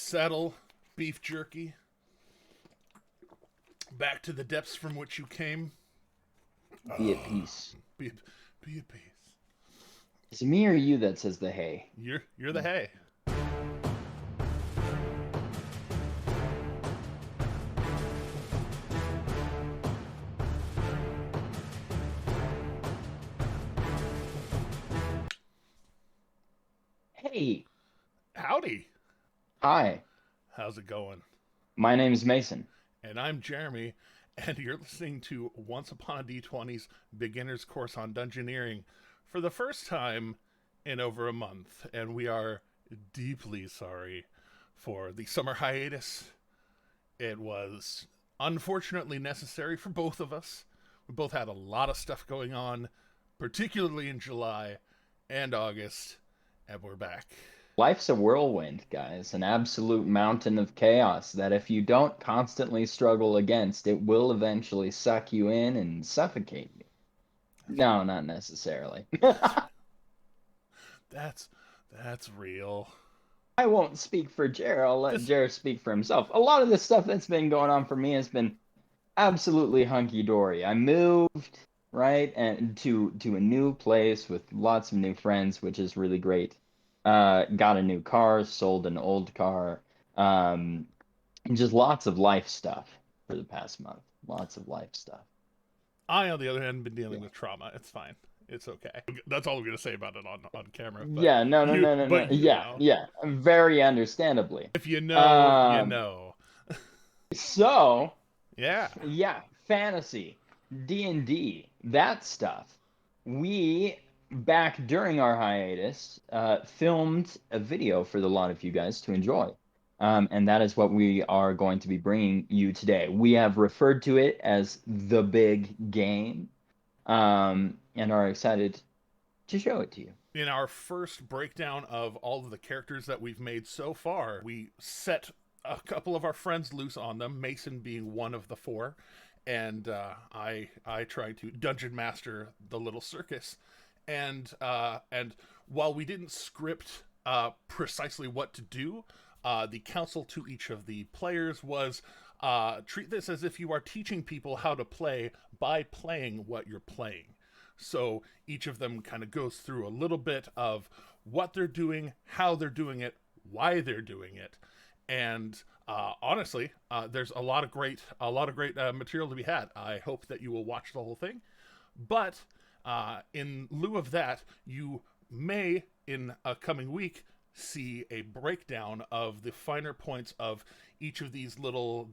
settle, beef jerky. Back to the depths from which you came. Be at peace. Be at peace. Is it me or you that says the hay? You're the hay. Hey. Howdy. Hi. How's it going? My name is Mason. And I'm Jeremy, and you're listening to Once Upon a D20's Beginner's Course on Dungeoneering for the first time in over a month, and we are deeply sorry for the summer hiatus. It was unfortunately necessary for both of us. We both had a lot of stuff going on, particularly in July and August, and we're back. Life's a whirlwind, guys, an absolute mountain of chaos that if you don't constantly struggle against, it will eventually suck you in and suffocate you. No, not necessarily. That's real. I won't speak for Jer. I'll let Jer speak for himself. A lot of the stuff that's been going on for me has been absolutely hunky-dory. I moved, right, and to a new place with lots of new friends, which is really great. Got a new car, sold an old car, and just lots of life stuff for the past month. Lots of life stuff. I, on the other hand, been dealing with trauma. It's fine. It's okay. That's all I'm going to say about it on camera. But yeah, no. know. Yeah, very understandably. If you know, you know. So, yeah, fantasy, D&D, that stuff. We, back during our hiatus, filmed a video for the lot of you guys to enjoy. And that is what we are going to be bringing you today. We have referred to it as The Big Game, and are excited to show it to you. In our first breakdown of all of the characters that we've made so far, we set a couple of our friends loose on them, Mason being one of the four, and I tried to dungeon master the little circus. And while we didn't script precisely what to do, the counsel to each of the players was treat this as if you are teaching people how to play by playing what you're playing. So each of them kind of goes through a little bit of what they're doing, how they're doing it, why they're doing it, and honestly, there's a lot of great material to be had. I hope that you will watch the whole thing, but in lieu of that, you may in a coming week see a breakdown of the finer points of each of these little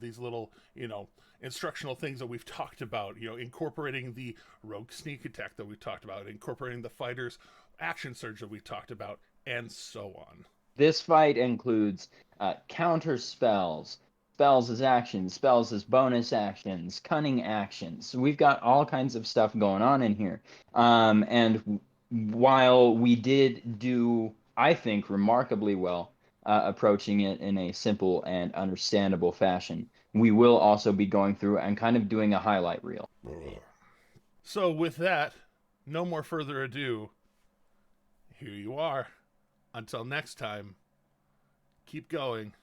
instructional things that we've talked about, incorporating the rogue sneak attack that we've talked about, incorporating the fighter's action surge that we've talked about, and so on. This fight includes counter spells, spells as actions, spells as bonus actions, cunning actions. We've got all kinds of stuff going on in here. And while we did do, I think, remarkably well approaching it in a simple and understandable fashion, we will also be going through and kind of doing a highlight reel. So with that, no more further ado, here you are. Until next time, keep going.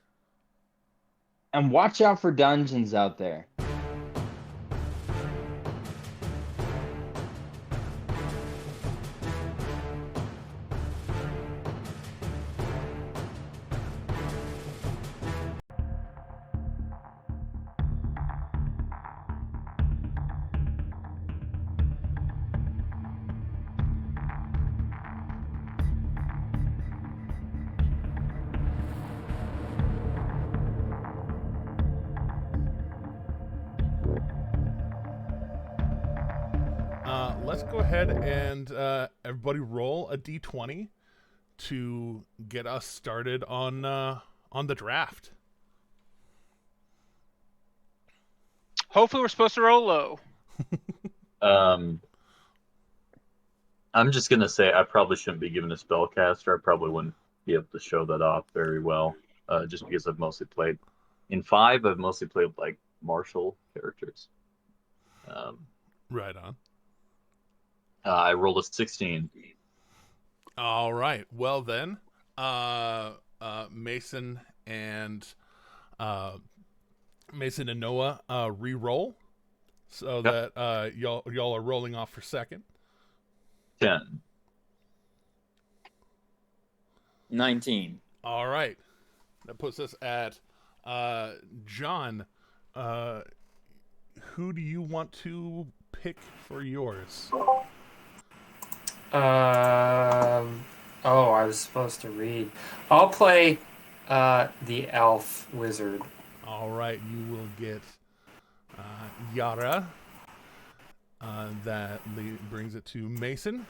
And watch out for dungeons out there. Let's go ahead and everybody roll a d20 to get us started on the draft. Hopefully we're supposed to roll low. I'm just going to say I probably shouldn't be given a spellcaster. I probably wouldn't be able to show that off very well, just because I've mostly played... In 5, I've mostly played, like, martial characters. Right on. I rolled a 16. All right. Well then, Mason and Mason and Noah re-roll, so that y'all are rolling off for second. 10. 19. All right, that puts us at John. Who do you want to pick for yours? I was supposed to read. I'll play the elf wizard. All right, you will get Yara. That brings it to Mason.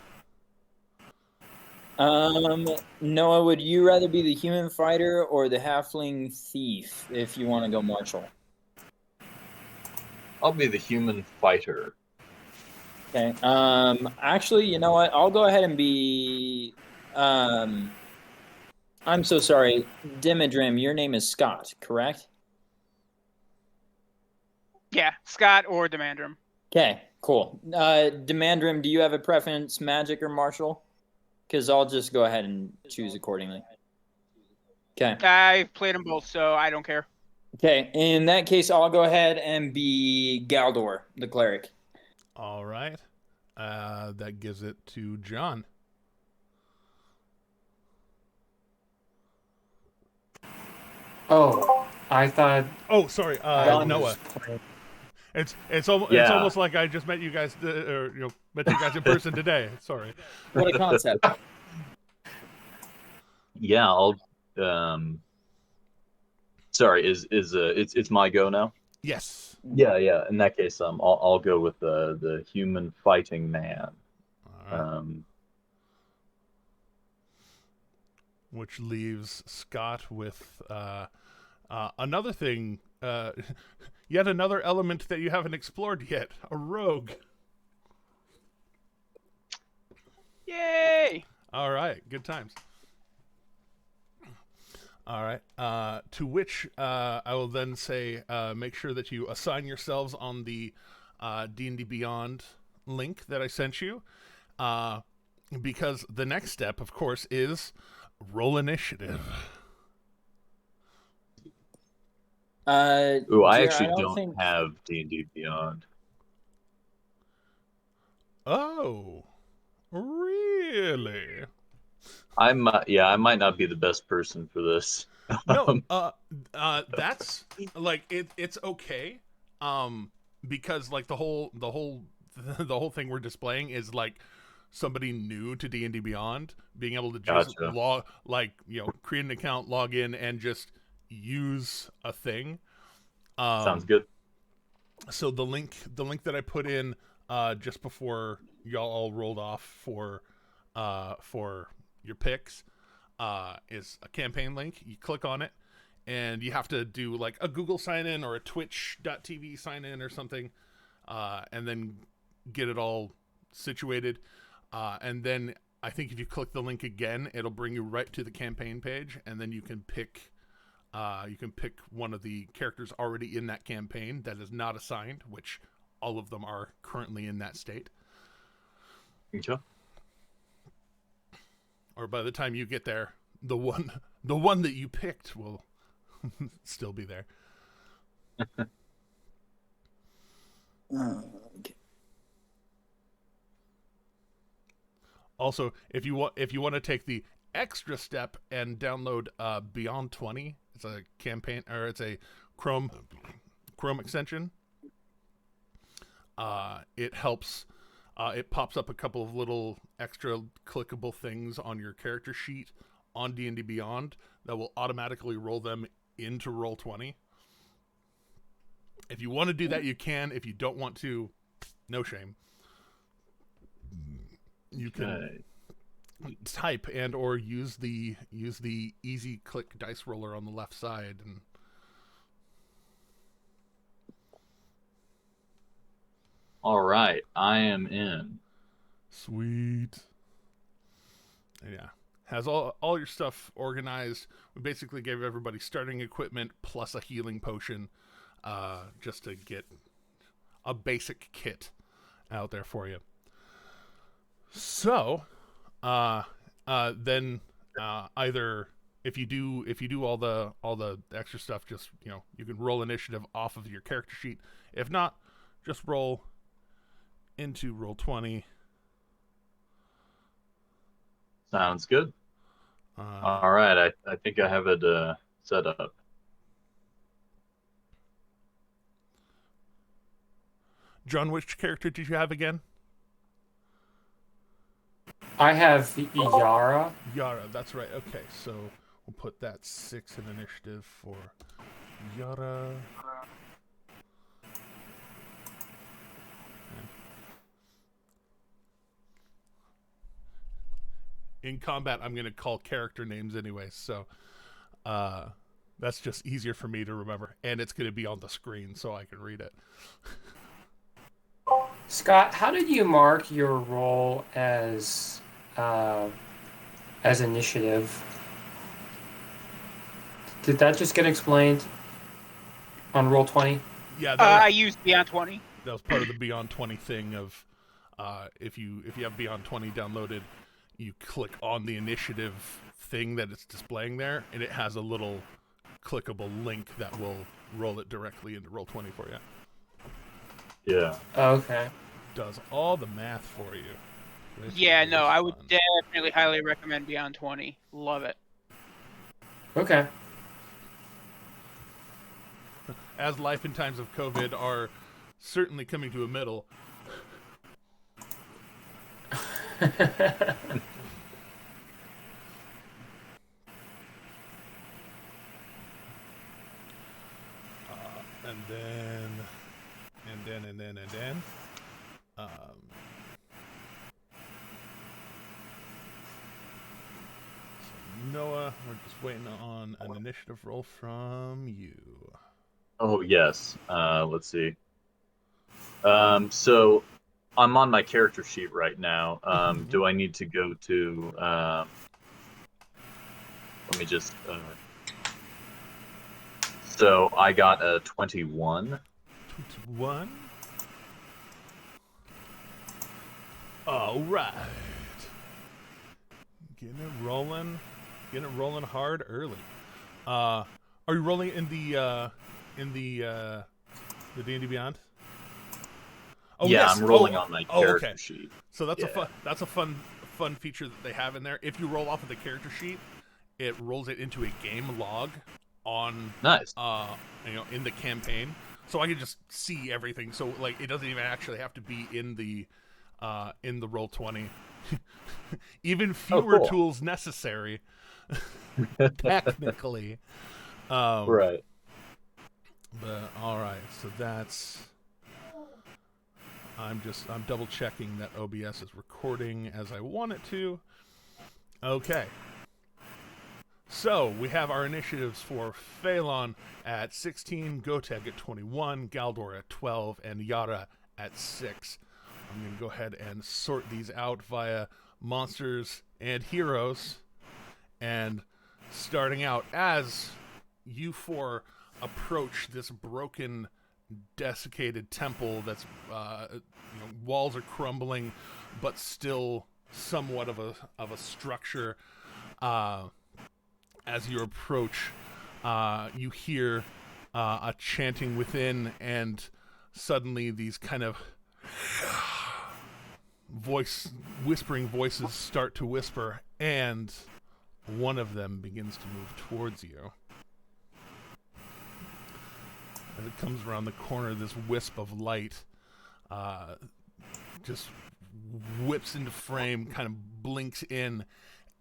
Noah, would you rather be the human fighter or the halfling thief if you want to go martial? I'll be the human fighter. Okay. Actually, you know what? I'll go ahead and be. I'm so sorry, Dimidrim. Your name is Scott, correct? Yeah, Scott or Demandrum. Okay, cool. Dimandrim, do you have a preference, magic or martial? Because I'll just go ahead and choose accordingly. Okay. I've played them both, so I don't care. Okay, in that case, I'll go ahead and be Galdor, the cleric. All right. That gives it to John. Oh, I thought. Oh, sorry, I Noah. was playing- It's almost like I just met you guys, met you guys in person today. Sorry. What a concept. Yeah, I'll. Sorry, it's my go now? Yes. Yeah. In that case, I'll go with the human fighting man. All right. Which leaves Scott with another thing, yet another element that you haven't explored yet, a rogue. Yay! All right, good times. All right, to which I will then say make sure that you assign yourselves on the D&D Beyond link that I sent you, because the next step, of course, is roll initiative. Ooh, I Jer, actually don't think... have D&D Beyond. Oh, really? I might not be the best person for this. No, that's like it's okay, because like the whole thing we're displaying is like somebody new to D&D Beyond being able to just Gotcha. create an account, log in, and just use a thing. Sounds good. So the link that I put in just before y'all all rolled off for your picks is a campaign link. You click on it, and you have to do like a Google sign in or a Twitch.tv sign in or something, and then get it all situated. And then I think if you click the link again, it'll bring you right to the campaign page, and then you can pick one of the characters already in that campaign that is not assigned, which all of them are currently in that state. Okay. Or by the time you get there, the one that you picked will still be there. Okay. Also, if you want to take the extra step and download Beyond 20, it's a campaign, or it's a Chrome extension. It helps. It pops up a couple of little extra clickable things on your character sheet on D&D Beyond that will automatically roll them into Roll20. If you want to do that, you can. If you don't want to, no shame. You can type and or use the easy click dice roller on the left side, and All right, I am in. sweet. Yeah, has all your stuff organized. We basically gave everybody starting equipment plus a healing potion, just to get a basic kit out there for you. So, then either if you do all the extra stuff, just you can roll initiative off of your character sheet. If not, just roll into Roll20. Sounds good. All right, I think I have it set up. John, which character did you have again? I have Yara. Yara, that's right. Okay, so we'll put that 6 in initiative for Yara. In combat, I'm going to call character names anyway, so that's just easier for me to remember. And it's going to be on the screen so I can read it. Scott, how did you mark your role as initiative? Did that just get explained on Roll20? Yeah, I used Beyond 20. That was part of the Beyond 20 thing of if you have Beyond 20 downloaded, you click on the initiative thing that it's displaying there, and it has a little clickable link that will roll it directly into Roll20 for you. Yeah. Okay. Does all the math for you. Yeah, no, I would definitely highly recommend Beyond 20. Love it. Okay. As life in times of COVID are certainly coming to a middle. And then. So Noah, we're just waiting on an initiative roll from you. Oh, yes. Let's see. So I'm on my character sheet right now. Do I need to go to... let me just... So I got a 21. 21? All right. Getting it rolling hard early. Are you rolling in the D&D Beyond? Oh, yeah, yes. I'm rolling on my character okay. sheet. So that's a fun feature that they have in there. If you roll off of the character sheet, it rolls it into a game log on Nice. In the campaign. So I can just see everything. So like it doesn't even actually have to be in the Roll20. Even fewer cool. tools necessary. Technically. Right. But all right, so that's. I'm double checking that OBS is recording as I want it to. Okay. So we have our initiatives for Phelan at 16, Goteg at 21, Galdor at 12, and Yara at 6. I'm going to go ahead and sort these out via monsters and heroes. And starting out, as you four approach this broken, desiccated temple that's, walls are crumbling, but still somewhat of a structure. As you approach, you hear a chanting within, and suddenly these kind of whispering voices start to whisper, and one of them begins to move towards you. As it comes around the corner, this wisp of light just whips into frame, kind of blinks in,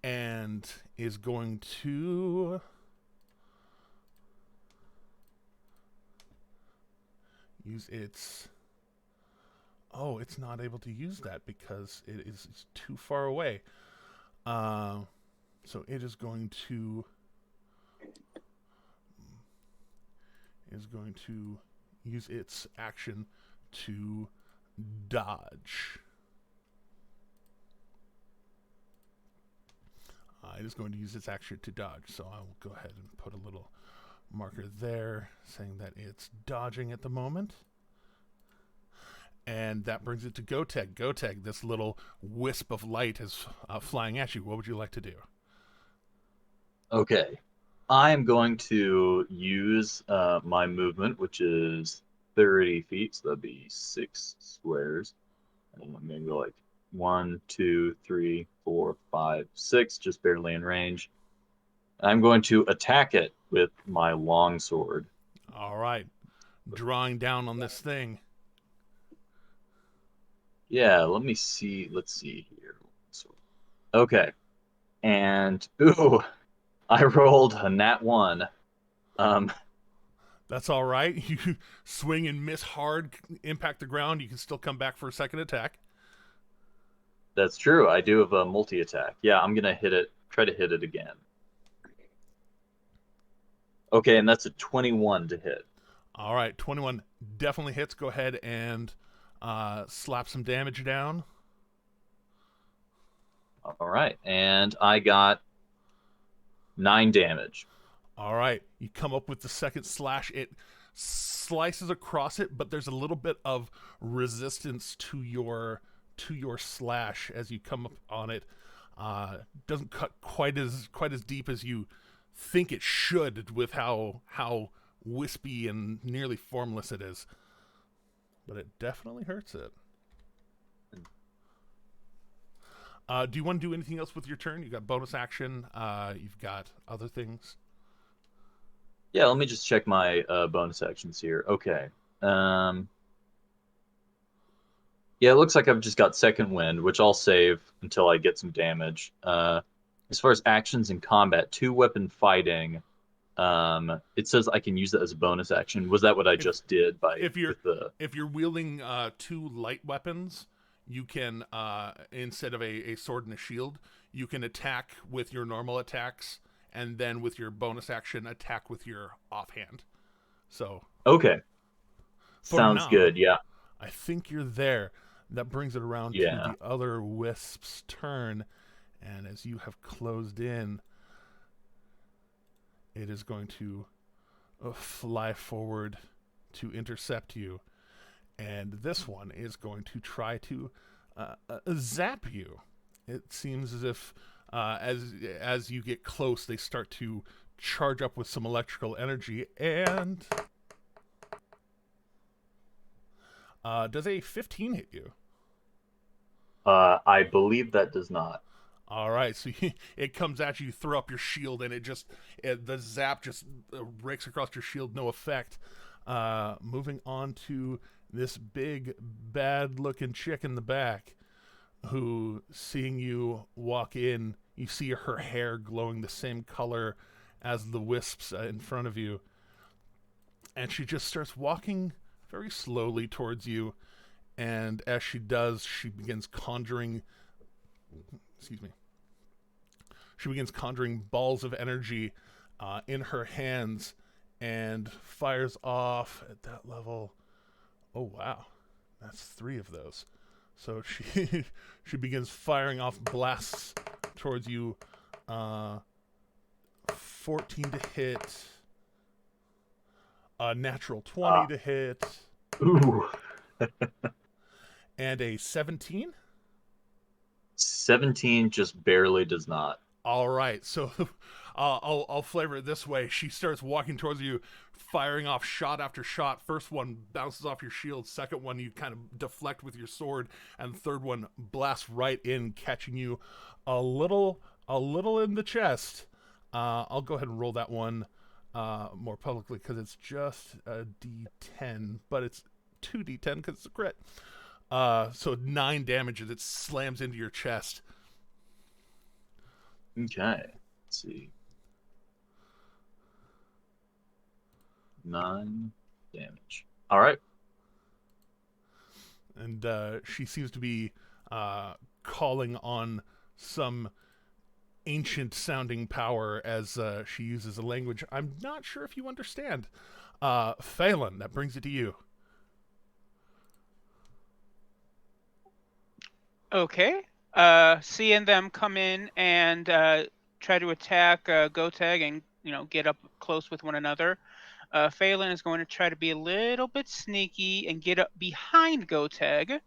and is going to use its... Oh, it's not able to use that because it's too far away. So it is going to use its action to dodge. It is going to use its action to dodge, so I will go ahead and put a little marker there saying that it's dodging at the moment. And that brings it to Goteg. Goteg, this little wisp of light is flying at you. What would you like to do? Okay. I'm going to use my movement, which is 30 feet, so that'd be 6 squares. And I'm going to go like 1, 2, 3, 4, 5, 6, just barely in range. I'm going to attack it with my longsword. All right. Drawing down on this thing. Yeah, let me see. Let's see here. Okay. And, ooh, I rolled a nat 1. That's all right. You swing and miss hard, impact the ground. You can still come back for a second attack. That's true. I do have a multi-attack. Yeah, I'm going to hit it, try to hit it again. Okay, and that's a 21 to hit. All right, 21 definitely hits. Go ahead and slap some damage down. All right, and I got 9 damage. All right, you come up with the second slash. It slices across it, but there's a little bit of resistance to your slash as you come up on it. Doesn't cut quite as deep as you think it should, with how wispy and nearly formless it is. But it definitely hurts it. Do you want to do anything else with your turn? You got bonus action. You've got other things. Yeah, let me just check my bonus actions here. Okay. Yeah, it looks like I've just got second wind, which I'll save until I get some damage. As far as actions in combat, 2-weapon fighting, it says I can use that as a bonus action. Was that what I just did? If you're wielding 2 light weapons, you can instead of a sword and a shield, you can attack with your normal attacks, and then with your bonus action, attack with your offhand. So okay, sounds now, good. Yeah, I think you're there. That brings it around to the other wisp's turn, and as you have closed in, it is going to fly forward to intercept you, and this one is going to try to zap you. It seems as if as you get close, they start to charge up with some electrical energy, and does a 15 hit you? I believe that does not. All right, so it comes at you, throw up your shield, and the zap just rakes across your shield, no effect. Moving on to this big, bad-looking chick in the back, who, seeing you walk in, you see her hair glowing the same color as the wisps in front of you, and she just starts walking very slowly towards you, and as she does, she begins conjuring balls of energy in her hands, and fires off at that level. Oh wow, that's 3 of those. So she she begins firing off blasts towards you. 14 to hit. A natural 20 to hit. Ooh. And a 17? 17 just barely does not. All right, so I'll flavor it this way. She starts walking towards you, firing off shot after shot. First one bounces off your shield. Second one you kind of deflect with your sword, and third one blasts right in, catching you a little in the chest. I'll go ahead and roll that one more publicly because it's just a D10, but it's 2D10 because it's a crit. So 9 damage as it slams into your chest. Okay, let's see. 9 damage. All right. And she seems to be calling on some ancient-sounding power as she uses a language I'm not sure if you understand. Phelan, that brings it to you. Okay. Seeing them come in and try to attack Goteg and get up close with one another, Phelan is going to try to be a little bit sneaky and get up behind Goteg.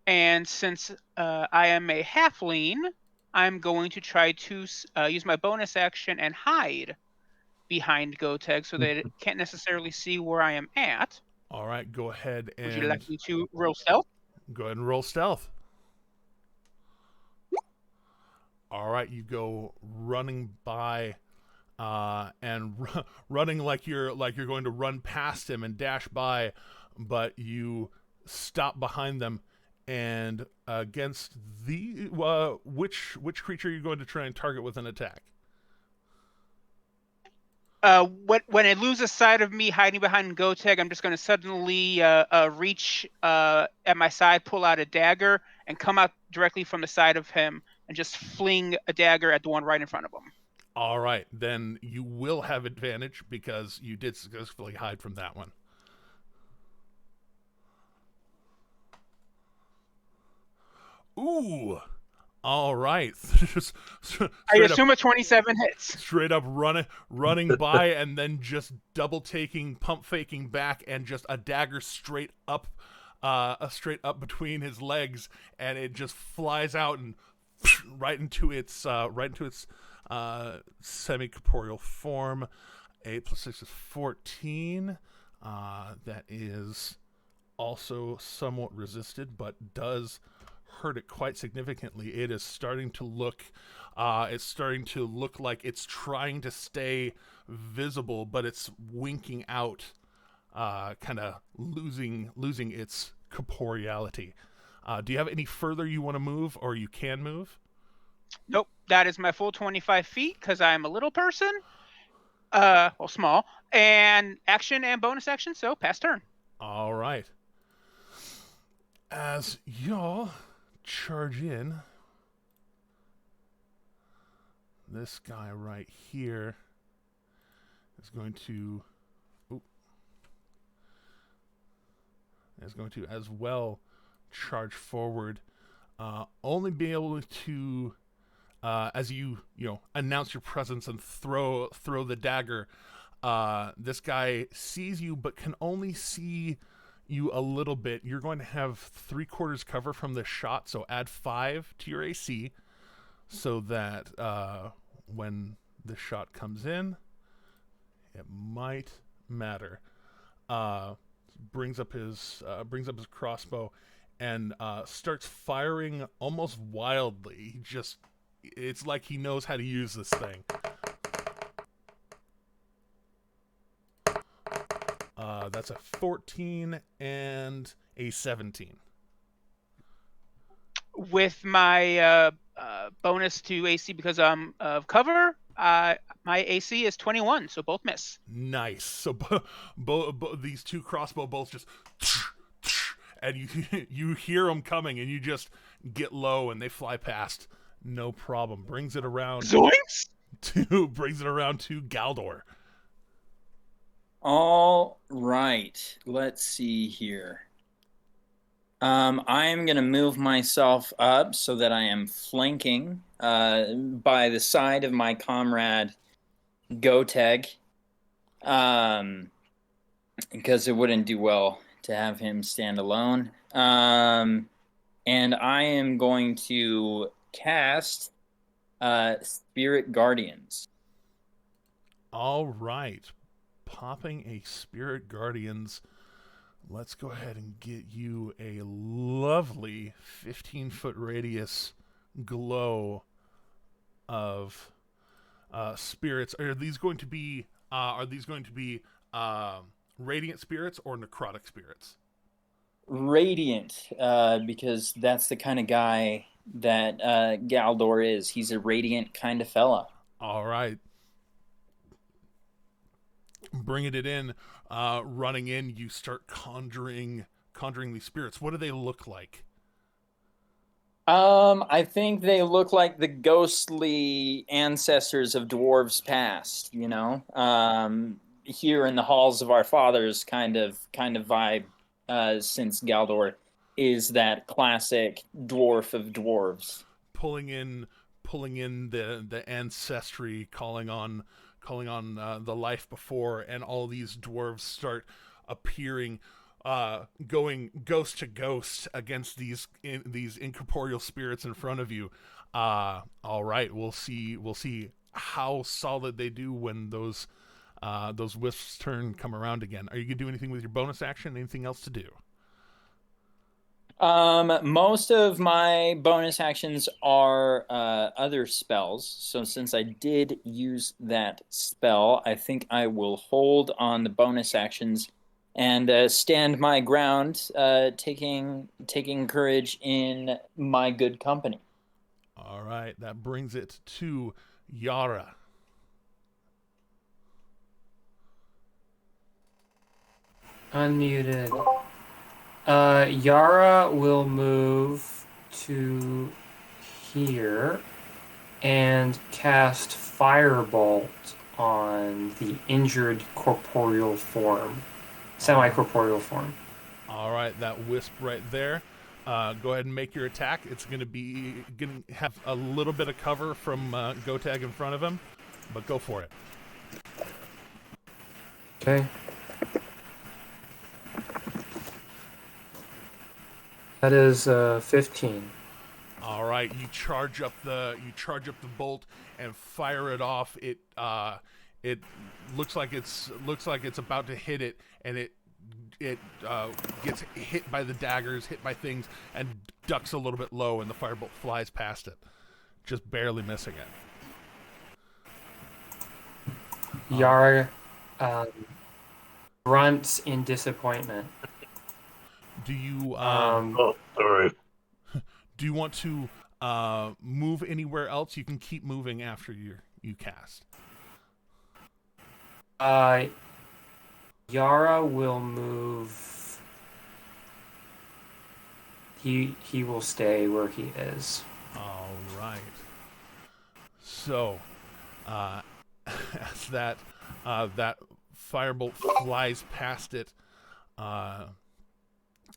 And since I am a halfling, I'm going to try to use my bonus action and hide behind Goteg so that it can't necessarily see where I am at. All right, go ahead Would you like and me to roll stealth? go ahead and roll stealth. All right, you go running by, running like you're going to run past him and dash by, but you stop behind them. And against the which creature are you going to try and target with an attack? When it loses sight of me hiding behind Goteg, I'm just going to suddenly reach at my side, pull out a dagger, and come out directly from the side of him and just fling a dagger at the one right in front of him. All right, then you will have advantage because you did successfully hide from that one. Ooh. All right. I assume a 27 hits. Straight up running by and then just double taking, pump faking back, and just a dagger straight up between his legs, and it just flies out and right into its semi-corporeal form. 8 + 6 is 14. That is also somewhat resisted, but does hurt it quite significantly. It is starting to look like it's trying to stay visible, but it's winking out, kind of losing its corporeality. Do you have any further you want to move, or you can move? Nope, that is my full 25 feet because I'm a little person. Small, and action and bonus action, so pass turn. All right. As y'all charge in, this guy right here is going to as well charge forward, only be able to as you announce your presence and throw the dagger. This guy sees you but can only see you a little bit. You're going to have 3/4 cover from this shot, so add 5 to your AC so that when the shot comes in, it might matter. Brings up his crossbow and starts firing almost wildly. It's like he knows how to use this thing. That's a 14 and a 17. With my bonus to AC because I'm of cover, my AC is 21, so both miss. Nice. So these two crossbow bolts just, and you hear them coming, and you just get low, and they fly past. No problem. Brings it around. Zoinks! Brings it around to Galdor. All right. Let's see here. I am going to move myself up so that I am flanking by the side of my comrade Goteg, because it wouldn't do well to have him stand alone. And I am going to cast Spirit Guardians. All right. Popping a Spirit Guardians. Let's go ahead and get you a lovely 15-foot radius glow of spirits. Are these going to be radiant spirits or necrotic spirits? Radiant, because that's the kind of guy that Galdor is. He's a radiant kind of fella. All right. Bringing it in, running in, you start conjuring these spirits. What do they look like? I think they look like the ghostly ancestors of dwarves past, here in the halls of our fathers kind of vibe, since Galdor is that classic dwarf of dwarves. Pulling in the ancestry, calling on the life before, and all these dwarves start appearing. going ghost to ghost against these incorporeal spirits in front of you. All right, we'll see how solid they do when those wisps come around again. Are you gonna do anything with your bonus action? Anything else to do? Most of my bonus actions are other spells. So since I did use that spell, I think I will hold on the bonus actions and stand my ground, taking courage in my good company. All right, that brings it to Yara. Unmuted. Yara will move to here and cast Firebolt on the injured corporeal form, semi-corporeal form. All right, that wisp right there. Go ahead and make your attack. It's going to have a little bit of cover from Gotag in front of him, but go for it. Okay. That is 15. All right, you charge up the bolt and fire it off. It looks like it's about to hit it, and it gets hit by the daggers, hit by things, and ducks a little bit low, and the firebolt flies past it, just barely missing it. Yara grunts in disappointment. Do you Oh, sorry. do you want to move anywhere else? You can keep moving after you cast. Yara will move. He will stay where he is. All right. So, as that firebolt flies past it,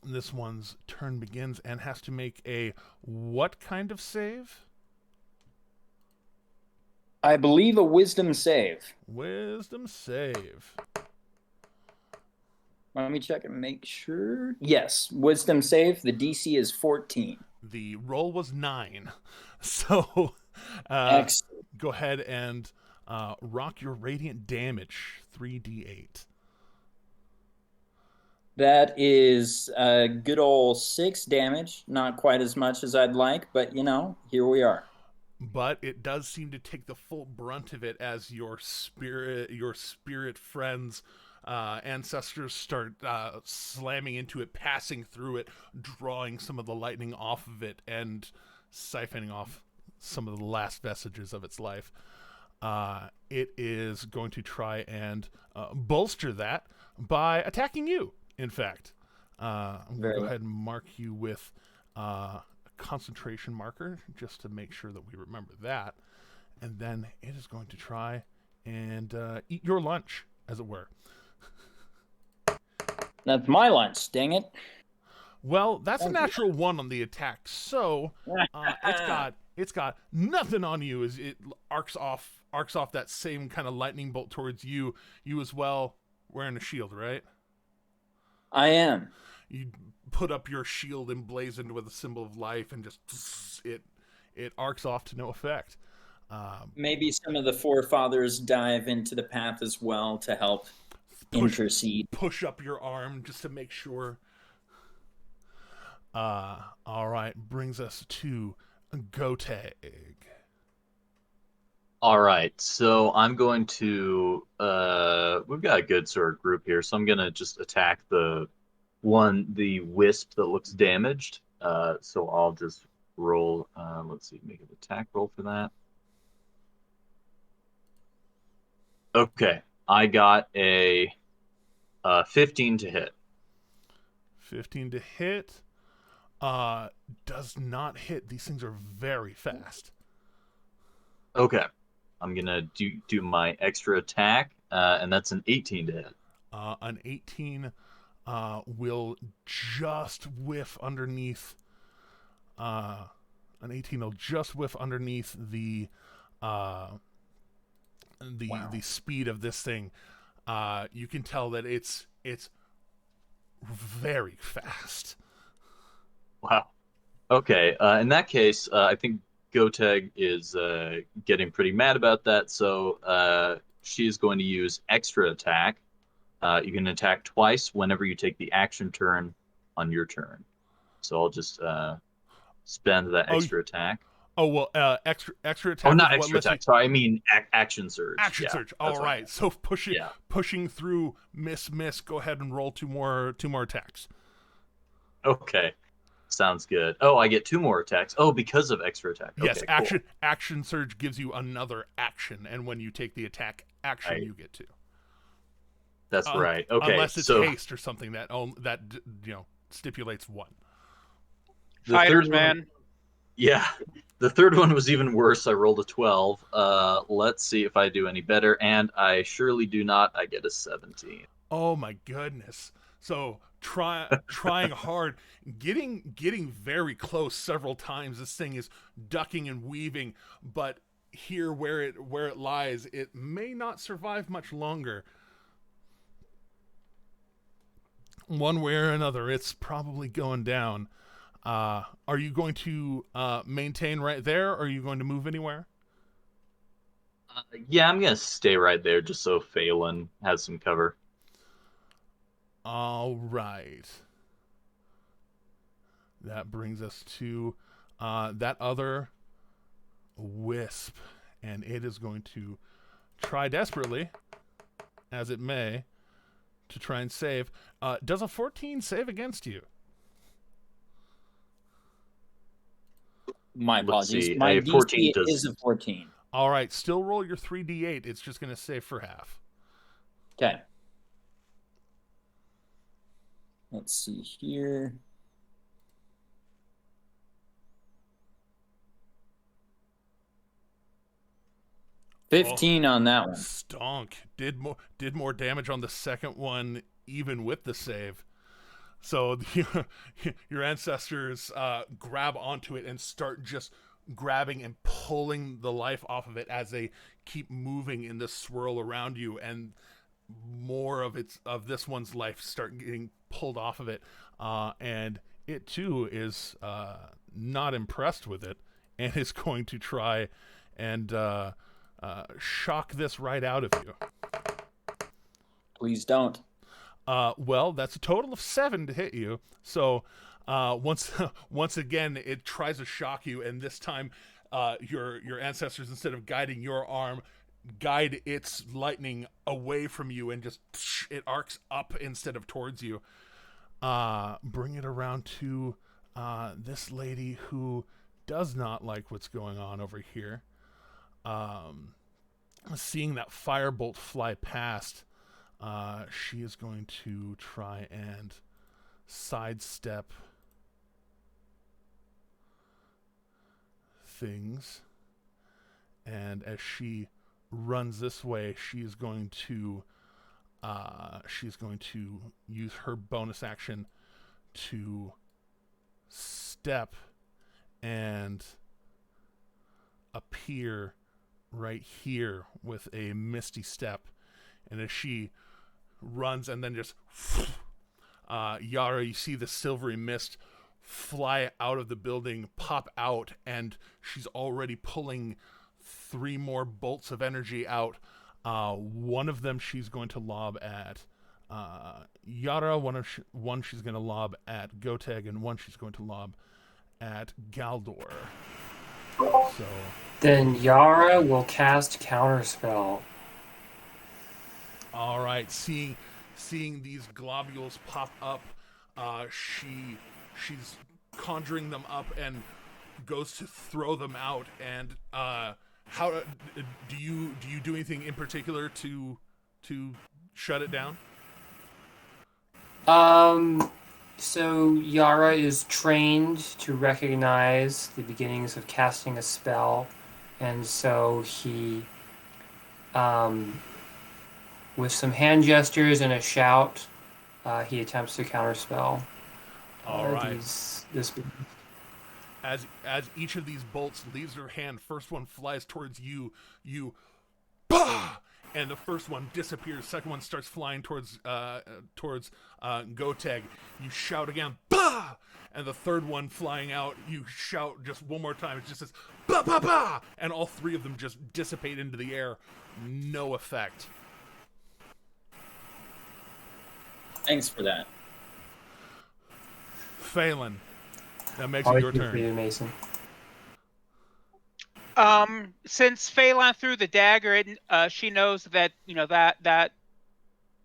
this one's turn begins and has to make a what kind of save? I believe a wisdom save. Wisdom save. Let me check and make sure. Yes, wisdom save. The DC is 14. The roll was 9. So, Excellent. go ahead and rock your radiant damage, 3d8. That is a good old 6 damage. Not quite as much as I'd like, but here we are. But it does seem to take the full brunt of it as your spirit friends, ancestors start slamming into it, passing through it, drawing some of the lightning off of it, and siphoning off some of the last vestiges of its life. It is going to try and bolster that by attacking you. In fact, I'm going to go ahead and mark you with a concentration marker just to make sure that we remember that. And then it is going to try and eat your lunch, as it were. That's my lunch, dang it. Well, that's a natural 1 on the attack, so it's got nothing on you as it arcs off that same kind of lightning bolt towards you. You as well, wearing a shield, right? I am. You put up your shield emblazoned with a symbol of life, and just it arcs off to no effect. Maybe some of the forefathers dive into the path as well to help intercede. Push up your arm just to make sure. All right, brings us to Gotag. All right, so I'm going to we've got a good sort of group here, so I'm gonna just attack the wisp that looks damaged. So I'll just roll. Let's see, make an attack roll for that. Okay, I got a 15 to hit. 15 to hit. Does not hit. These things are very fast. Okay. I'm going to do my extra attack, and that's an 18 to hit. An 18 will just whiff underneath. An 18 will just whiff underneath the speed of this thing. You can tell that it's very fast. Wow. Okay. In that case, I think Goteg is getting pretty mad about that, so she's going to use extra attack. You can attack twice whenever you take the action turn on your turn. So I'll just spend that extra attack. Oh well, extra attack. Oh, not is what extra lets attack. You... Sorry, I mean action surge. Action yeah, surge. All right. So pushing through, miss. Go ahead and roll two more attacks. Okay, sounds good. Oh, I get 2 more attacks. Oh, because of extra attack. Okay, Yes, action surge gives you another action, and when you take the attack action, you get 2. That's right. Okay, unless it's haste or something that stipulates 1. Fighters, one, man. Yeah, the third one was even worse. I rolled a 12. Let's see if I do any better, and I surely do not. I get a 17. Oh my goodness! So trying hard, getting very close several times. This thing is ducking and weaving, but here where it lies, it may not survive much longer. One way or another, it's probably going down. Are you going to maintain right there, or are you going to move anywhere? Yeah, I'm gonna stay right there just so Phelan has some cover. All right. That brings us to that other wisp, and it is going to try desperately, as it may, to try and save. Does a 14 save against you? My apologies. See. My A 14 DC is a 14. All right, still roll your 3d8. It's just going to save for half. Okay. Let's see here. $15 on that one. Stonk. Did more damage on the second one, even with the save. So your ancestors grab onto it and start just grabbing and pulling the life off of it as they keep moving in this swirl around you, and more of this one's life start getting pulled off of it, and it too is not impressed with it and is going to try and shock this right out of you. Please don't. Well, that's a total of 7 to hit you. So once again, it tries to shock you, and this time your ancestors, instead of guiding your arm, guide its lightning away from you, and just it arcs up instead of towards you. Bring it around to this lady who does not like what's going on over here. Seeing that firebolt fly past, she is going to try and sidestep things, and as she runs this way, she's going to use her bonus action to step and appear right here with a misty step. And as she runs and then just Yara, you see the silvery mist fly out of the building, pop out, and she's already pulling 3 more bolts of energy out. One of them she's going to lob at Yara, one she's going to lob at Goteg, and one she's going to lob at Galdor. So Then Yara will cast Counterspell. all right, seeing these globules pop up, she's conjuring them up and goes to throw them out. And how do you do anything in particular to shut it down? So Yara is trained to recognize the beginnings of casting a spell, and so he, with some hand gestures and a shout, he attempts to counterspell. All right. This. As each of these bolts leaves her hand, first one flies towards you, bah! and the first one disappears. Second one starts flying towards Goteg. You shout again, bah! And the third one flying out, you shout just one more time. It just says, bah, bah, bah! And all three of them just dissipate into the air. No effect. Thanks for that. Phelan, that makes it your For turn. you, Mason. Since Phelan threw the dagger, she knows that that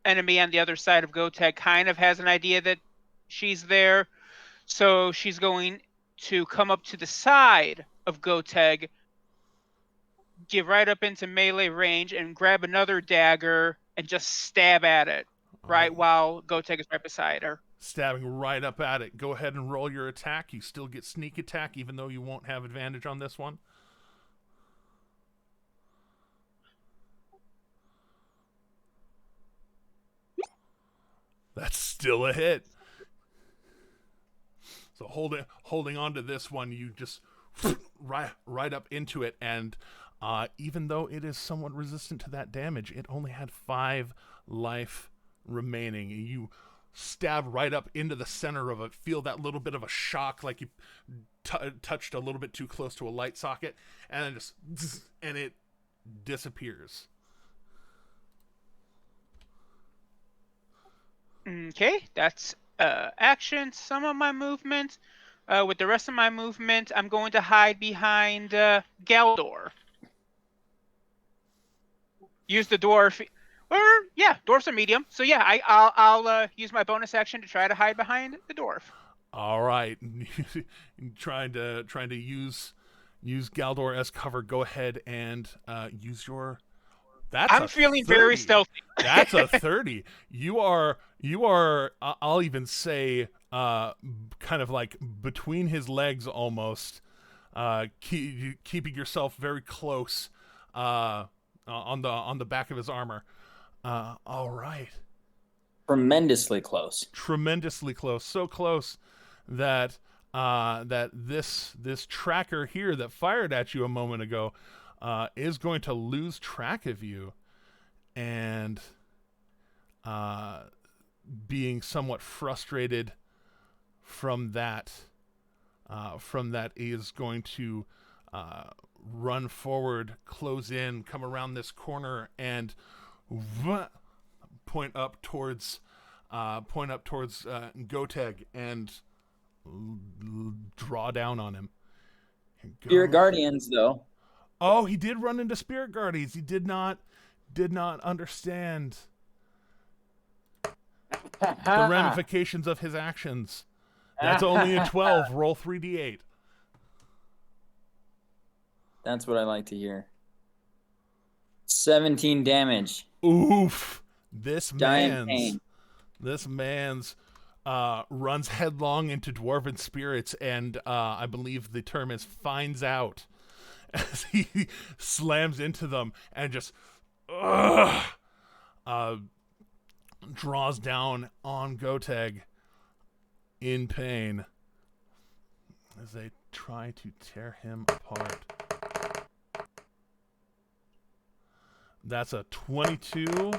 enemy on the other side of Goteg kind of has an idea that she's there, so she's going to come up to the side of Goteg, get right up into melee range, and grab another dagger and just stab at it, while Goteg is right beside her. Stabbing right up at it. Go ahead and roll your attack. You still get sneak attack, even though you won't have advantage on this one. That's still a hit. So holding on to this one, you just right up into it, and even though it is somewhat resistant to that damage, it only had 5 life remaining. You stab right up into the center of it, feel that little bit of a shock, like you touched a little bit too close to a light socket, and then and it disappears. Okay, that's action. Some of my movement. With the rest of my movement, I'm going to hide behind Galdor. Use the dwarf. Dwarfs are medium. So yeah, I'll use my bonus action to try to hide behind the dwarf. All right, trying to use Galdor as cover. Go ahead and use your. I'm feeling 30. Very stealthy. That's a 30. You are. I'll even say, kind of like between his legs, almost, keeping yourself very close, on the back of his armor. All right. Tremendously close. Tremendously close. So close that this tracker here that fired at you a moment ago is going to lose track of you, and being somewhat frustrated from that is going to run forward, close in, come around this corner, and point up towards Goteg and draw down on him. Spirit Guardians, though. Oh, he did run into Spirit Guardians. He did not understand the ramifications of his actions. That's only a 12. Roll 3d8. That's what I like to hear. 17 damage. Oof. This Giant pain. man's runs headlong into dwarven spirits, and I believe the term is finds out, as he slams into them and just draws down on Goteg in pain as they try to tear him apart. That's a 22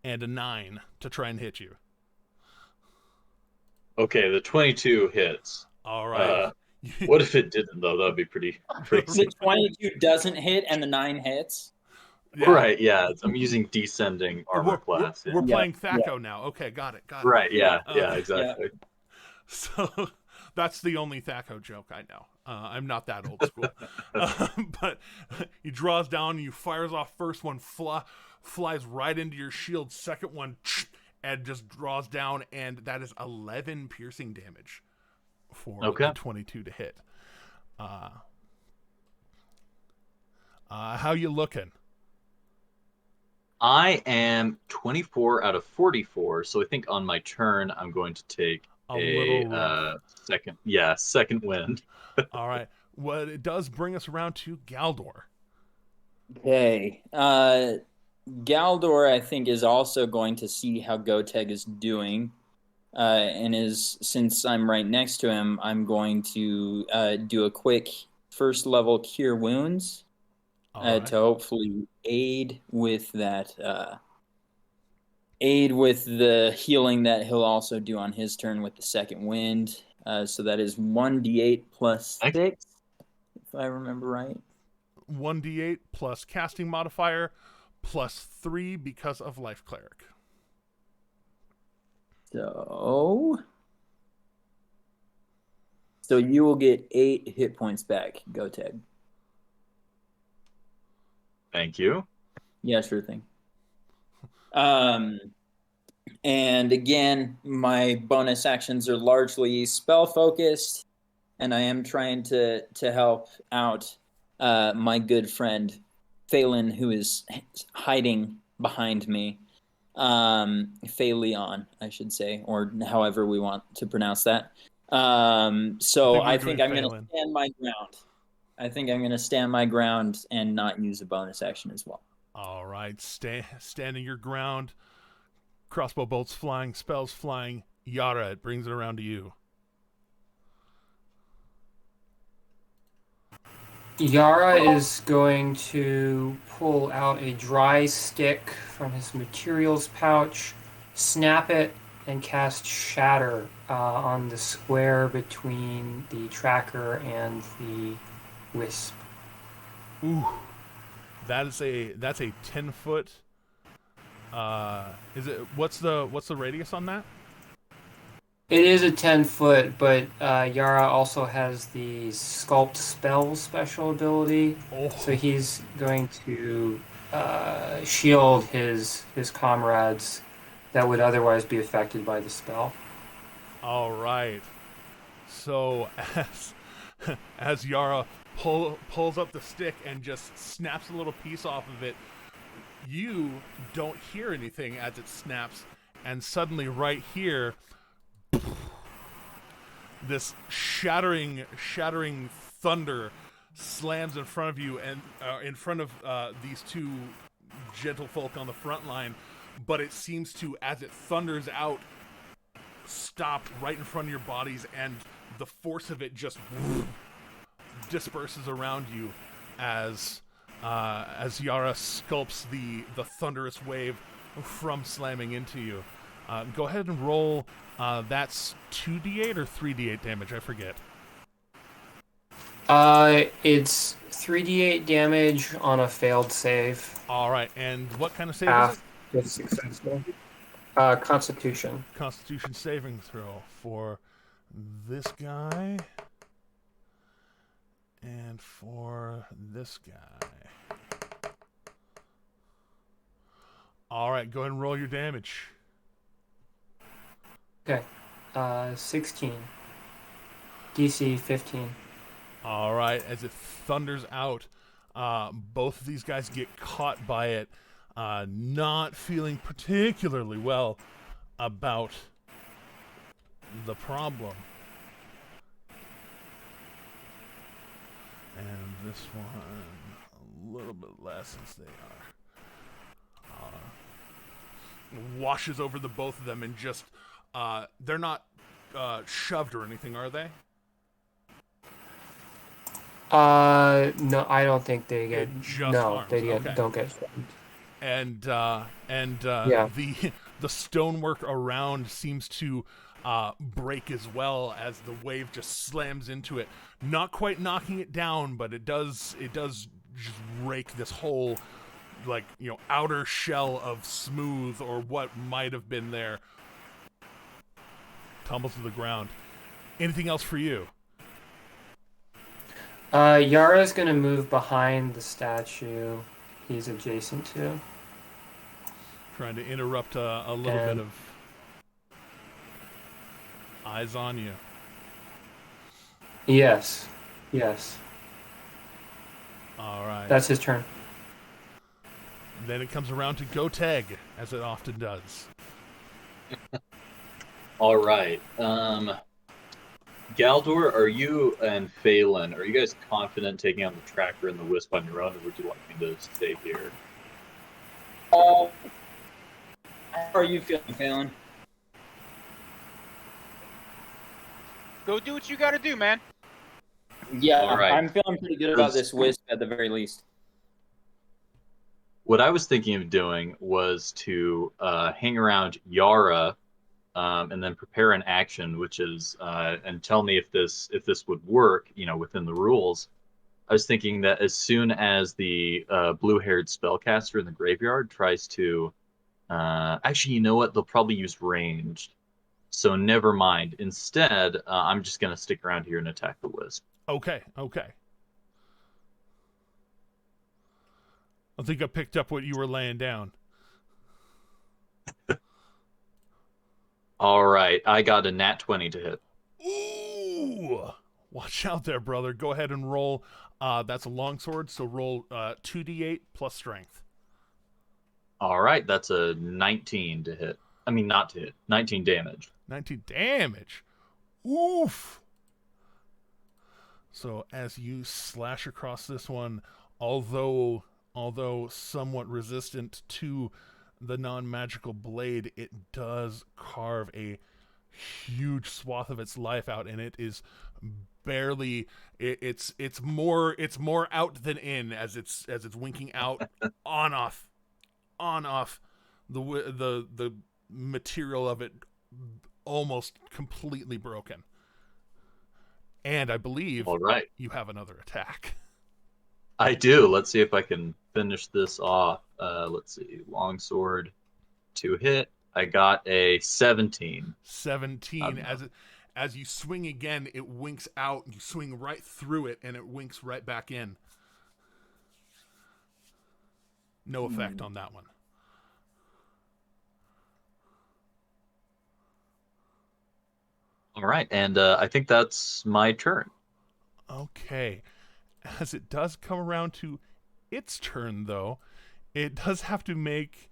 and a 9 to try and hit you. Okay, the 22 hits. All right. What if it didn't, though? That'd be pretty The 22 doesn't hit and the 9 hits? Yeah. Right, yeah. I'm using descending armor class. We're playing Thaco now. Okay, got it. Right, yeah, exactly. Yeah. So that's the only Thaco joke I know. I'm not that old school. But he draws down, you fires off first one, flies right into your shield. Second one, and just draws down, and that is 11 piercing damage for the 22 to hit. How you looking? I am 24 out of 44, so I think on my turn I'm going to take a second wind. All right. Well, it does bring us around to Galdor. Okay. Galdor, I think, is also going to see how Goteg is doing. Since I'm right next to him, I'm going to do a quick first level cure wounds. All right. to hopefully aid with that. Aid with the healing that he'll also do on his turn with the second wind. So that is 1d8 plus 6, if I remember right. 1d8 plus casting modifier plus 3 because of life cleric. So you will get 8 hit points back, Goteg. Thank you. Yeah, sure thing. And again, my bonus actions are largely spell focused, and I am trying to help out my good friend Phelan, who is hiding behind me. Phaleon, I should say, or however we want to pronounce that. So I think I'm going to stand my ground. I think I'm going to stand my ground and not use a bonus action as well. All right, standing your ground. Crossbow bolts flying, spells flying. Yara, it brings it around to you. Yara is going to pull out a dry stick from his materials pouch, snap it, and cast Shatter on the square between the tracker and the wisp. Ooh, that's a 10-foot. Is it what's the radius on that? It is a 10-foot, but Yara also has the Sculpt Spell special ability, so he's going to shield his comrades that would otherwise be affected by the spell. All right. So as Yara pulls up the stick and just snaps a little piece off of it, you don't hear anything as it snaps, and suddenly right here, this shattering thunder slams in front of you and in front of these two gentlefolk on the front line, but it seems to, as it thunders out, stop right in front of your bodies, and the force of it just disperses around you as Yara sculpts the thunderous wave from slamming into you. Go ahead and roll. That's 2d8 or 3d8 damage. I forget. It's 3d8 damage on a failed save. All right, and what kind of save is it? If successful. Constitution. Constitution saving throw for this guy and for this guy. All right, go ahead and roll your damage. Okay. 16. DC 15. All right, as it thunders out, both of these guys get caught by it, not feeling particularly well about the problem. And this one, a little bit less as they are. Washes over the both of them and just, they're not shoved or anything, are they? No, I don't think they get. Arms. They Okay. don't get. And Yeah. the stonework around seems to break as well as the wave just slams into it, not quite knocking it down, but it does just rake this whole, like, outer shell of smooth or what might have been there, tumbles to the ground. Anything else for you? Yara's gonna move behind the statue he's adjacent to. Trying to interrupt a little bit of eyes on you. Yes. All right. That's his turn. Then it comes around to Goteg, as it often does. All right. Galdor, are you and Phelan, are you guys confident taking on the tracker and the wisp on your own, or would you like me to stay here? How are you feeling, Phelan? Go do what you gotta do, man. Yeah, All right. I'm feeling pretty good about this wisp at the very least. What I was thinking of doing was to hang around Yara, and then prepare an action, which is and tell me if this would work, within the rules. I was thinking that as soon as the blue-haired spellcaster in the graveyard tries to, actually, you know what? They'll probably use ranged, so never mind. Instead, I'm just gonna stick around here and attack the wisp. Okay. I think I picked up what you were laying down. All right, I got a nat 20 to hit. Ooh! Watch out there, brother. Go ahead and roll. That's a longsword, so roll 2d8 plus strength. All right, that's a 19 to hit. I mean, not to hit. 19 damage. 19 damage. Oof! So as you slash across this one, although somewhat resistant to the non-magical blade, it does carve a huge swath of its life out, and it is barely it's more out than in as it's winking out on off the material of it almost completely broken. And I believe All right, you have another attack. I do. Let's see if I can finish this off. Let's see. Longsword to hit. I got a 17. 17. As you swing again, it winks out. You swing right through it, and it winks right back in. No effect on that one. All right, and I think that's my turn. Okay. As it does come around to its turn, though, it does have to make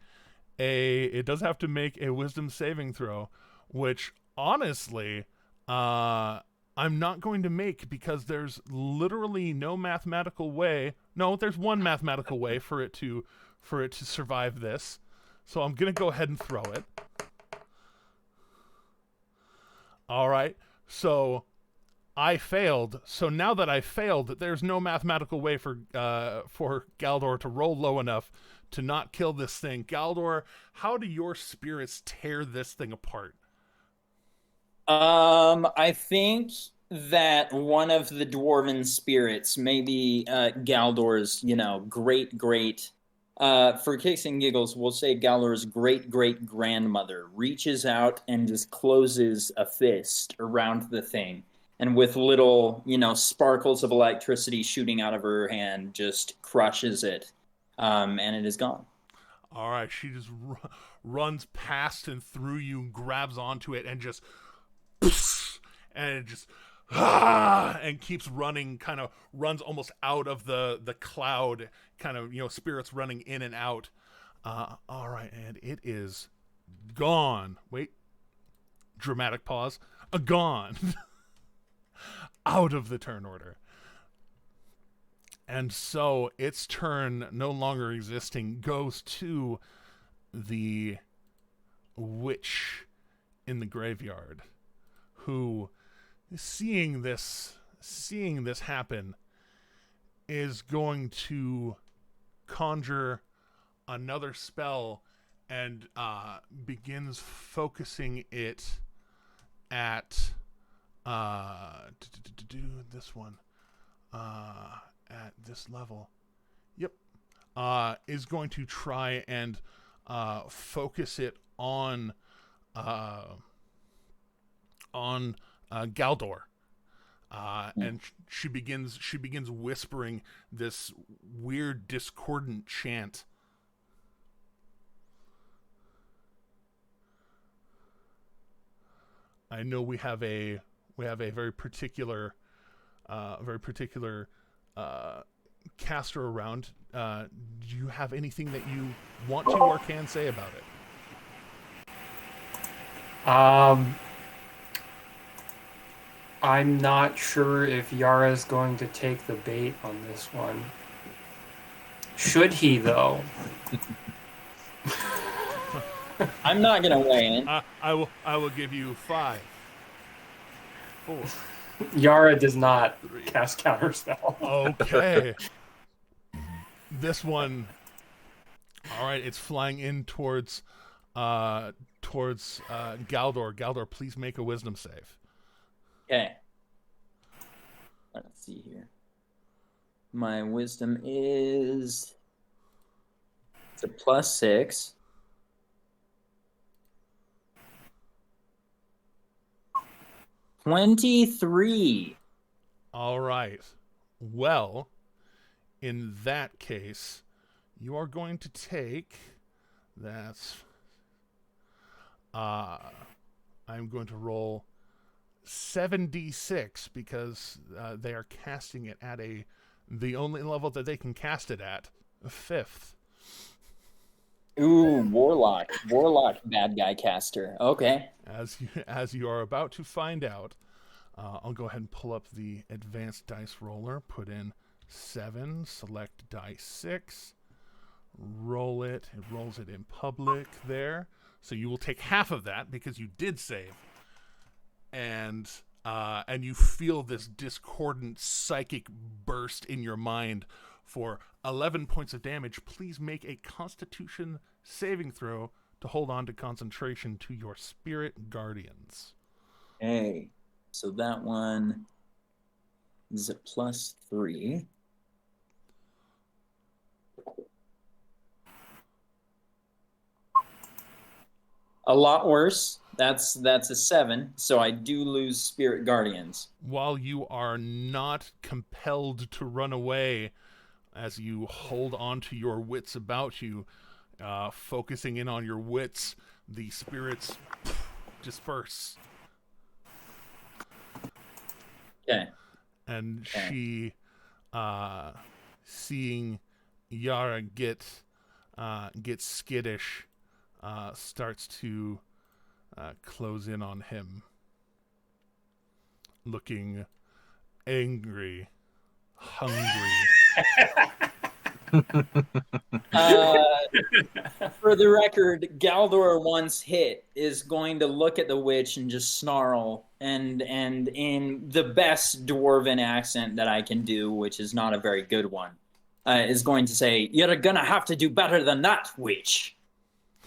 a wisdom saving throw, which honestly, I'm not going to make because there's literally no mathematical way. No, there's one mathematical way for it to survive this. So I'm gonna go ahead and throw it. All right. So I failed. So now that I failed, there's no mathematical way for Galdor to roll low enough to not kill this thing. Galdor, how do your spirits tear this thing apart? I think that one of the dwarven spirits, maybe Galdor's, great, for kicks and giggles, we'll say Galdor's great grandmother reaches out and just closes a fist around the thing. And with little, sparkles of electricity shooting out of her hand, just crushes it. And it is gone. All right, she just runs past and through you, and grabs onto it, and just, and it just, and keeps running. Kind of runs almost out of the cloud. Kind of, spirits running in and out. All right, and it is gone. Wait, dramatic pause. Gone. Out of the turn order. And so its turn, no longer existing, goes to the witch in the graveyard, who, seeing this happen, is going to conjure another spell and begins focusing it at this one at this level. Yep. Is going to try and focus it on Galdor. And she begins whispering this weird discordant chant. I know we have a very particular caster around. Do you have anything that you want to or can say about it? I'm not sure if Yara's going to take the bait on this one. Should he, though? I'm not going to weigh in. I will give you 5, 4. Yara does not cast counterspell. Okay. This one All right, it's flying in towards Galdor. Galdor, please make a wisdom save. Okay. Let's see here. My wisdom is... It's a +6. 23. All right. Well, in that case, you are going to take... That's... I'm going to roll 7d6 because they are casting it at the only level that they can cast it at, 5th. Ooh, Warlock. Warlock bad guy caster. Okay. As you are about to find out, I'll go ahead and pull up the advanced dice roller, put in 7, select dice 6, roll it. It rolls it in public there. So you will take half of that because you did save. And you feel this discordant psychic burst in your mind for 11 points of damage. Please make a Constitution saving throw to hold on to concentration to your spirit guardians. Okay. So that one is a +3. A lot worse. That's a 7. So I do lose spirit guardians. While you are not compelled to run away, as you hold on to your wits about you, focusing in on your wits, the spirits disperse. Okay. And she, seeing Yara get skittish, starts to close in on him, looking angry, hungry. For the record, Galdor, once hit, is going to look at the witch and just snarl, and in the best dwarven accent that I can do, which is not a very good one, is going to say, "You're gonna have to do better than that, witch."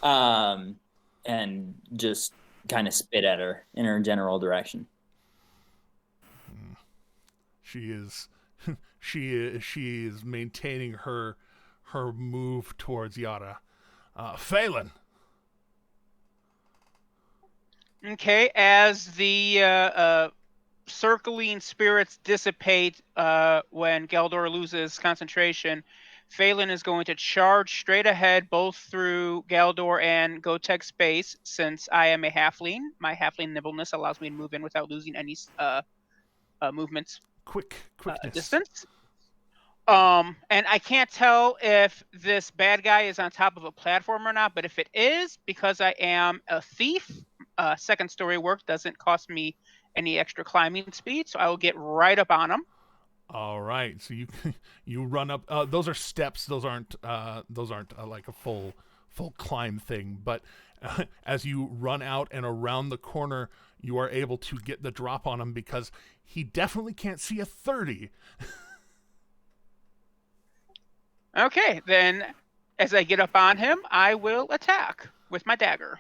And just kind of spit at her in her general direction. She is maintaining her move towards Yara. Phelan. Okay, as the circling spirits dissipate when Galdor loses concentration, Phelan is going to charge straight ahead, both through Galdor and Gotek's space. Since I am a halfling, my halfling nimbleness allows me to move in without losing any movements. Quickness. Distance. And I can't tell if this bad guy is on top of a platform or not, but if it is, because I am a thief, second story work doesn't cost me any extra climbing speed, so I will get right up on him. All right, so you run up. Those are steps. Those aren't like a full climb thing. But as you run out and around the corner, you are able to get the drop on him because he definitely can't see a 30. Okay, then as I get up on him, I will attack with my dagger.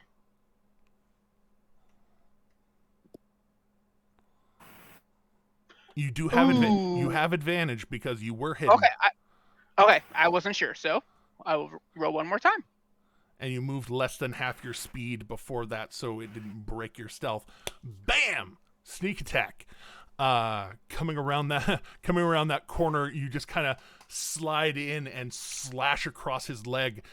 You do have you have advantage because you were hidden. Okay, I wasn't sure, so I will roll one more time. And you moved less than half your speed before that, so it didn't break your stealth. Bam! Sneak attack. Coming around that corner, you just kind of slide in and slash across his leg.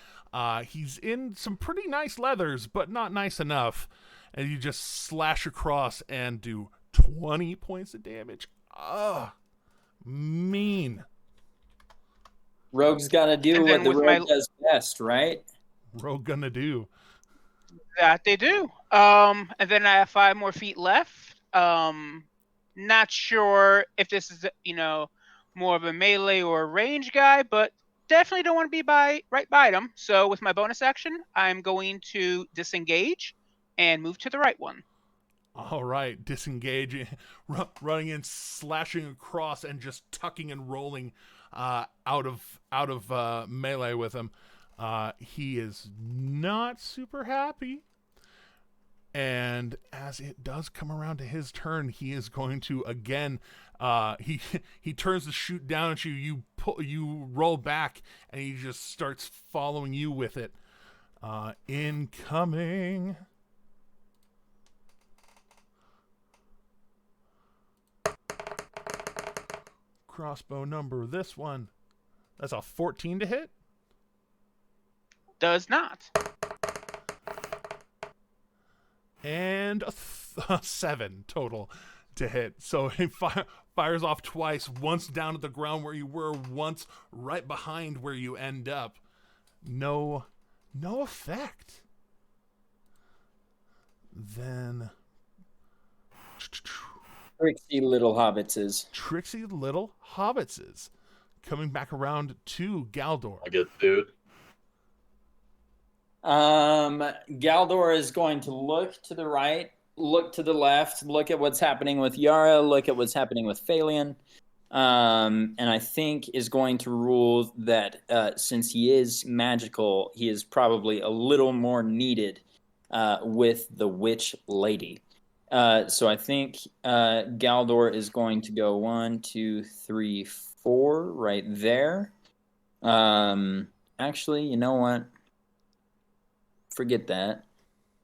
He's in some pretty nice leathers, but not nice enough. And you just slash across and do 20 points of damage. Mean. Rogue's got to do what the rogue does best, right? Rogue gonna do. That they do. And then I have 5 more feet left. Not sure if this is, more of a melee or a range guy, but definitely don't want to be right by them. So with my bonus action, I'm going to disengage and move to the right one. All right, disengaging, running in, slashing across, and just tucking and rolling out of melee with him. He is not super happy. And as it does come around to his turn, he is going to again. He turns to shoot down at you. You roll back, and he just starts following you with it. Incoming. Crossbow number. This one. That's a 14 to hit. Does not. And a 7 total to hit. So he fires off twice, once down at the ground where you were, once right behind where you end up. No effect. Then Tricksy little hobbitses. Trixie Little Hobbitses coming back around to Galdor. I get food. Galdor is going to look to the right, look to the left, look at what's happening with Yara, look at what's happening with Phalion, and I think is going to rule that since he is magical, he is probably a little more needed with the witch lady. So I think Galdor is going to go 1, 2, 3, 4 right there. Actually, you know what? Forget that.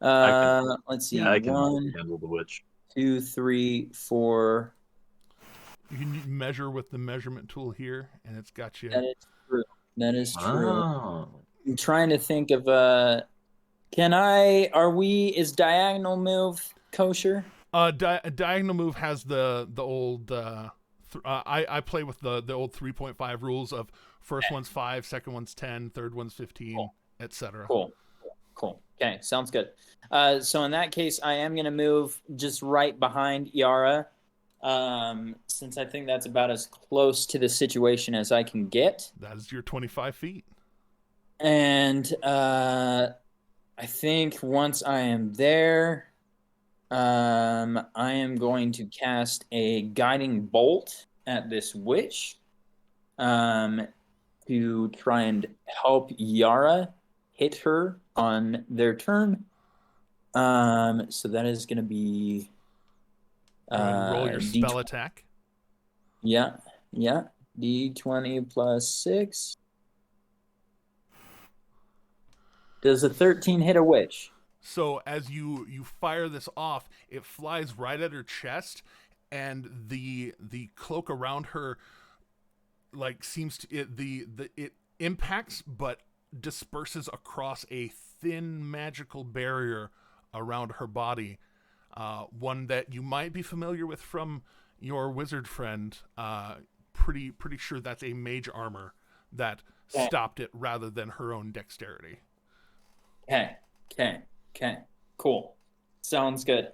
Let's see. Yeah, I can 1, handle the witch. 2, 3, 4. You can measure with the measurement tool here, and it's got you. That is true. That is true. Oh. I'm trying to think of is diagonal move kosher? Diagonal move has the old. I play with the old 3.5 rules of first one's 5, second one's 10, third one's 15, Cool. etc. Cool. Okay, sounds good. So in that case, I am going to move just right behind Yara, since I think that's about as close to the situation as I can get. That is your 25 feet. And I think once I am there, I am going to cast a guiding bolt at this witch to try and help Yara hit her on their turn. So that is going to be Go ahead and roll your spell attack. Yeah. D20 plus 6. Does a 13 hit a witch? So as you fire this off, it flies right at her chest, and the cloak around her seems to it impacts but disperses across a thin magical barrier around her body, one that you might be familiar with from your wizard friend. Pretty sure that's a mage armor that stopped it rather than her own dexterity. Okay. Cool. Sounds good.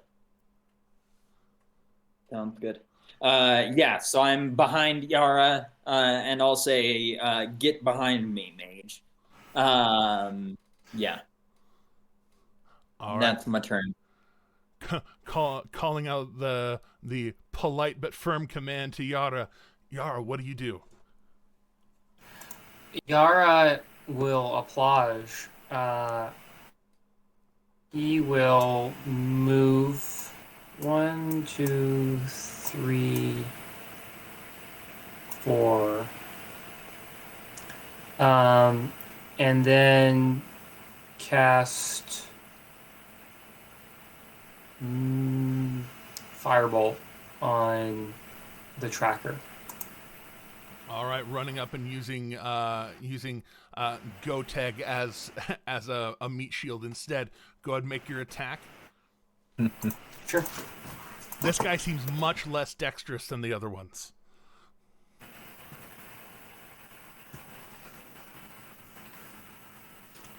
Yeah, so I'm behind Yara, and I'll say, get behind me, mage. Yeah. All That's right. my turn. Calling out the polite but firm command to Yara. Yara, what do you do? Yara will oblige. He will move 1, 2, 3, 4. And then cast Firebolt on the tracker. All right, running up and using Goteg as a meat shield instead. Go ahead and make your attack. Sure. This guy seems much less dexterous than the other ones.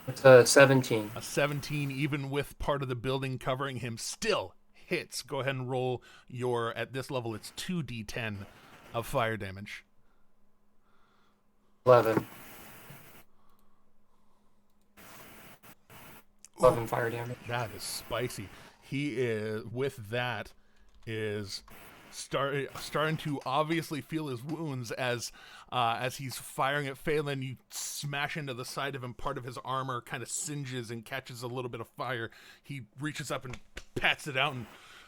It's a 17. A 17, even with part of the building covering him, still hits. Go ahead and roll your, at this level, it's 2d10 of fire damage. 11. 11 fire damage. That is spicy. He is, with that, is starting to obviously feel his wounds as he's firing at Phelan. You smash into the side of him. Part of his armor kind of singes and catches a little bit of fire. He reaches up and pats it out and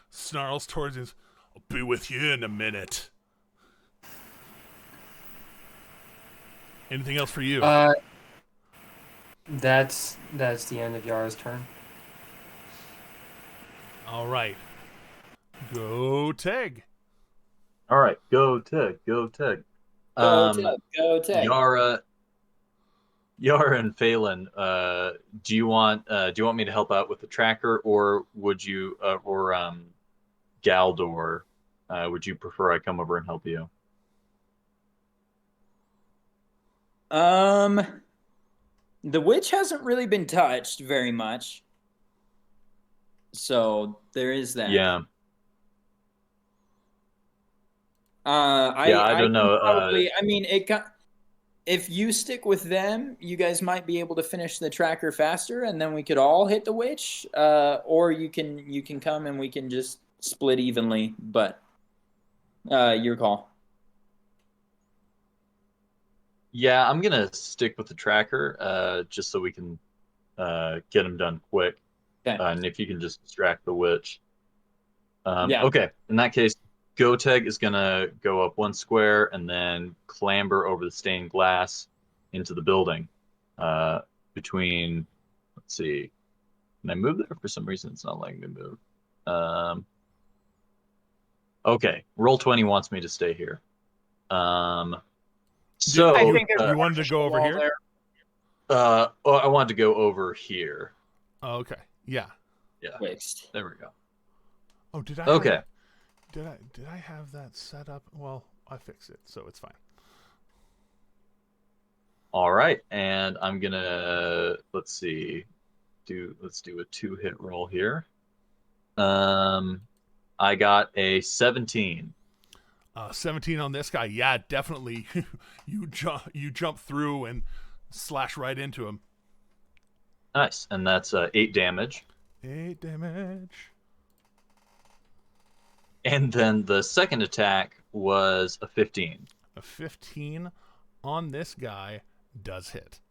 snarls towards him. I'll be with you in a minute. Anything else for you? That's the end of Yara's turn. All right. Go Teg. All right, go Teg, go Teg. Go Teg. Yara and Phelan, do you want me to help out with the tracker, or would you, Galdor, would you prefer I come over and help you? The witch hasn't really been touched very much, so there is that. Yeah. I don't know. Probably, I mean, if you stick with them, you guys might be able to finish the tracker faster, and then we could all hit the witch. Or you can come and we can just split evenly. But your call. Yeah, I'm gonna stick with the tracker, just so we can get them done quick. Okay. And if you can just distract the witch. Yeah. Okay. In that case, Goteg is gonna go up 1 square and then clamber over the stained glass into the building. Between, let's see, can I move there? For some reason, it's not letting me move. Okay, Roll20 wants me to stay here. So I think you wanted to go over here? I wanted to go over here. Oh, okay. Yeah. Yeah. Fixed. There we go. Oh, did I? Okay. Did I have that set up? Well, I fixed it, so it's fine. All right, and I'm gonna let's do a 2-hit roll here. I got a 17. 17 on this guy. Yeah, definitely. You jump through and slash right into him. Nice, and that's 8 damage. 8 damage. And then the second attack was a 15. A 15 on this guy does hit.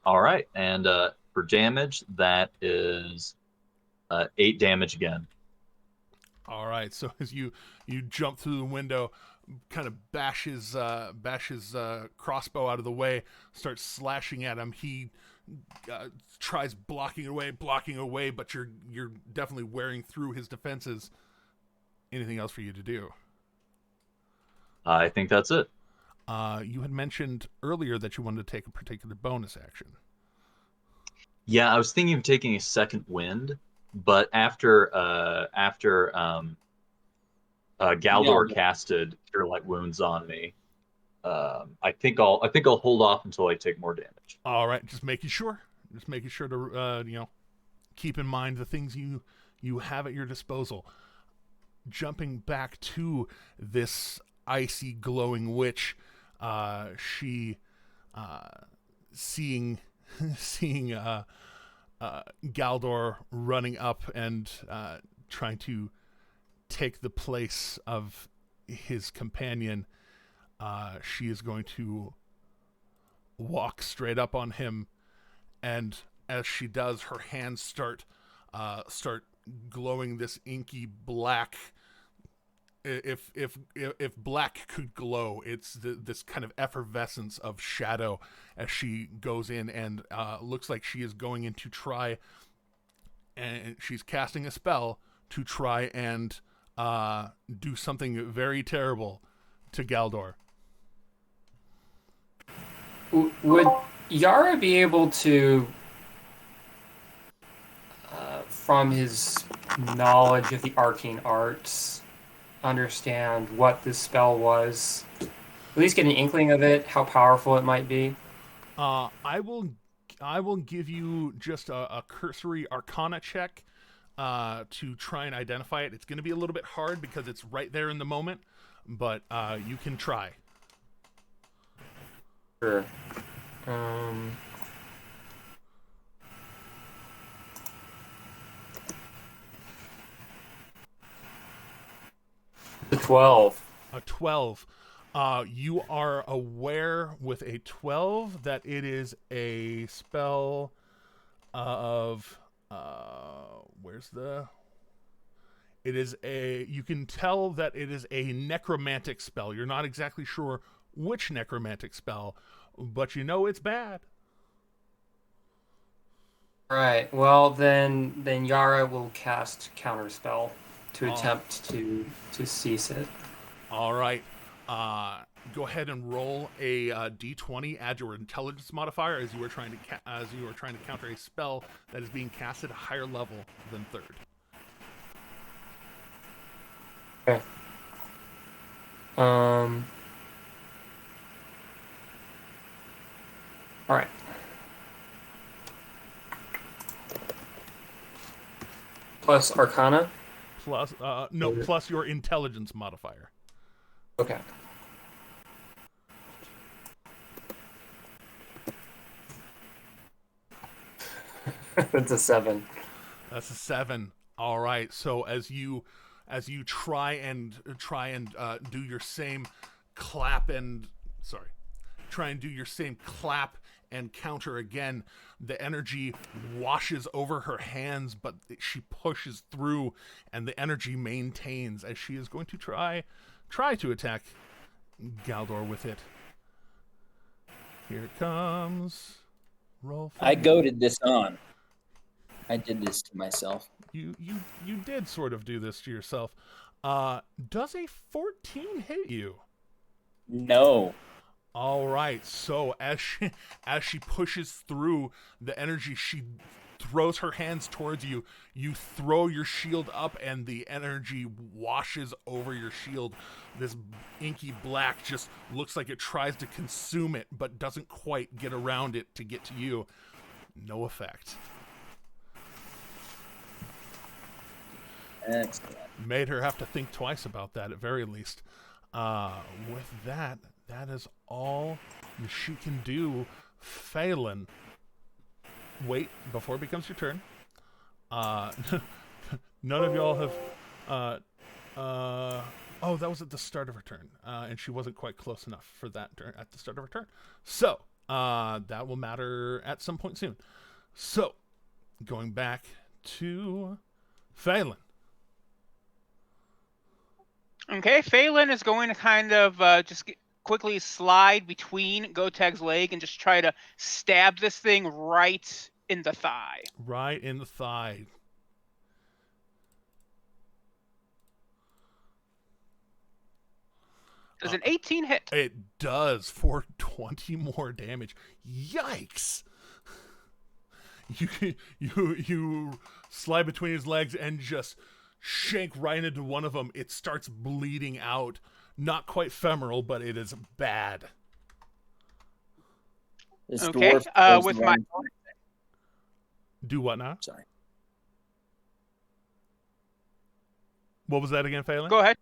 All right, and for damage, that is 8 damage again. All right, so as you jump through the window, kind of bash his crossbow out of the way, starts slashing at him. He tries blocking away, but you're definitely wearing through his defenses. Anything else for you to do? I think that's it. You had mentioned earlier that you wanted to take a particular bonus action. Yeah, I was thinking of taking a second wind, but after Galdor casted Cure Light Wounds on me, I think I'll hold off until I take more damage. All right, just making sure to keep in mind the things you have at your disposal. Jumping back to this icy glowing witch, she seeing Galdor running up and trying to take the place of his companion, she is going to walk straight up on him, and as she does, her hands start glowing this inky black. If black could glow, it's this kind of effervescence of shadow as she goes in and looks like she is going in to try, and she's casting a spell to try and do something very terrible to Galdor. Would Yara be able to, from his knowledge of the arcane arts, understand what this spell was? At least get an inkling of it, how powerful it might be? I will give you just a cursory Arcana check to try and identify it. It's going to be a little bit hard because it's right there in the moment, but you can try. Sure. The 12. A 12. You are aware with a 12 that it is a spell of it is a, you can tell that it is a necromantic spell. You're not exactly sure which necromantic spell, but you know it's bad. Right. Well, then Yara will cast Counterspell to attempt to cease it. All right. Go ahead and roll a d20. Add your intelligence modifier as you are trying to counter a spell that is being cast at a higher level than third. Okay. All right. Plus Arcana. Plus, plus your intelligence modifier. Okay. That's a 7. That's a 7. All right. So as you try and do your same clap and counter again, the energy washes over her hands, but she pushes through, and the energy maintains as she is going to try to attack Galdor with it. Here it comes. Roll. I goaded this on. I did this to myself. You did sort of do this to yourself. Does a 14 hit you? No. All right. So as she pushes through the energy, she throws her hands towards you. You throw your shield up, and the energy washes over your shield. This inky black just looks like it tries to consume it, but doesn't quite get around it to get to you. No effect. Excellent. Made her have to think twice about that at very least. With that is all she can do. Phelan, wait before it becomes your turn. None of y'all have. Oh, that was at the start of her turn, and she wasn't quite close enough for that turn at the start of her turn. So that will matter at some point soon. So going back to Phelan. Okay, Phelan is going to kind of quickly slide between Gotag's leg and just try to stab this thing right in the thigh. Right in the thigh. Does an 18 hit? It does, for 20 more damage. Yikes! You slide between his legs and just shank right into one of them. It starts bleeding out. Not quite femoral, but it is bad. This okay, dwarf with my... Do what now? Sorry. What was that again, Phelan? Go ahead.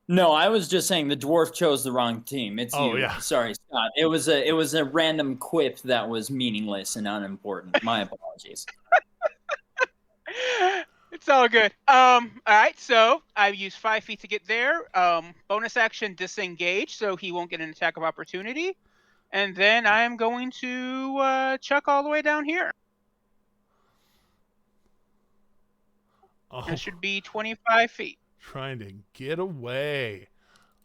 No, I was just saying the dwarf chose the wrong team. It's you. Yeah. Sorry, Scott. It was a random quip that was meaningless and unimportant. My apologies. It's all good. All right, so I use 5 feet to get there. Bonus action disengage, so he won't get an attack of opportunity. And then I am going to chuck all the way down here. Oh, It should be 25 feet. trying to get away.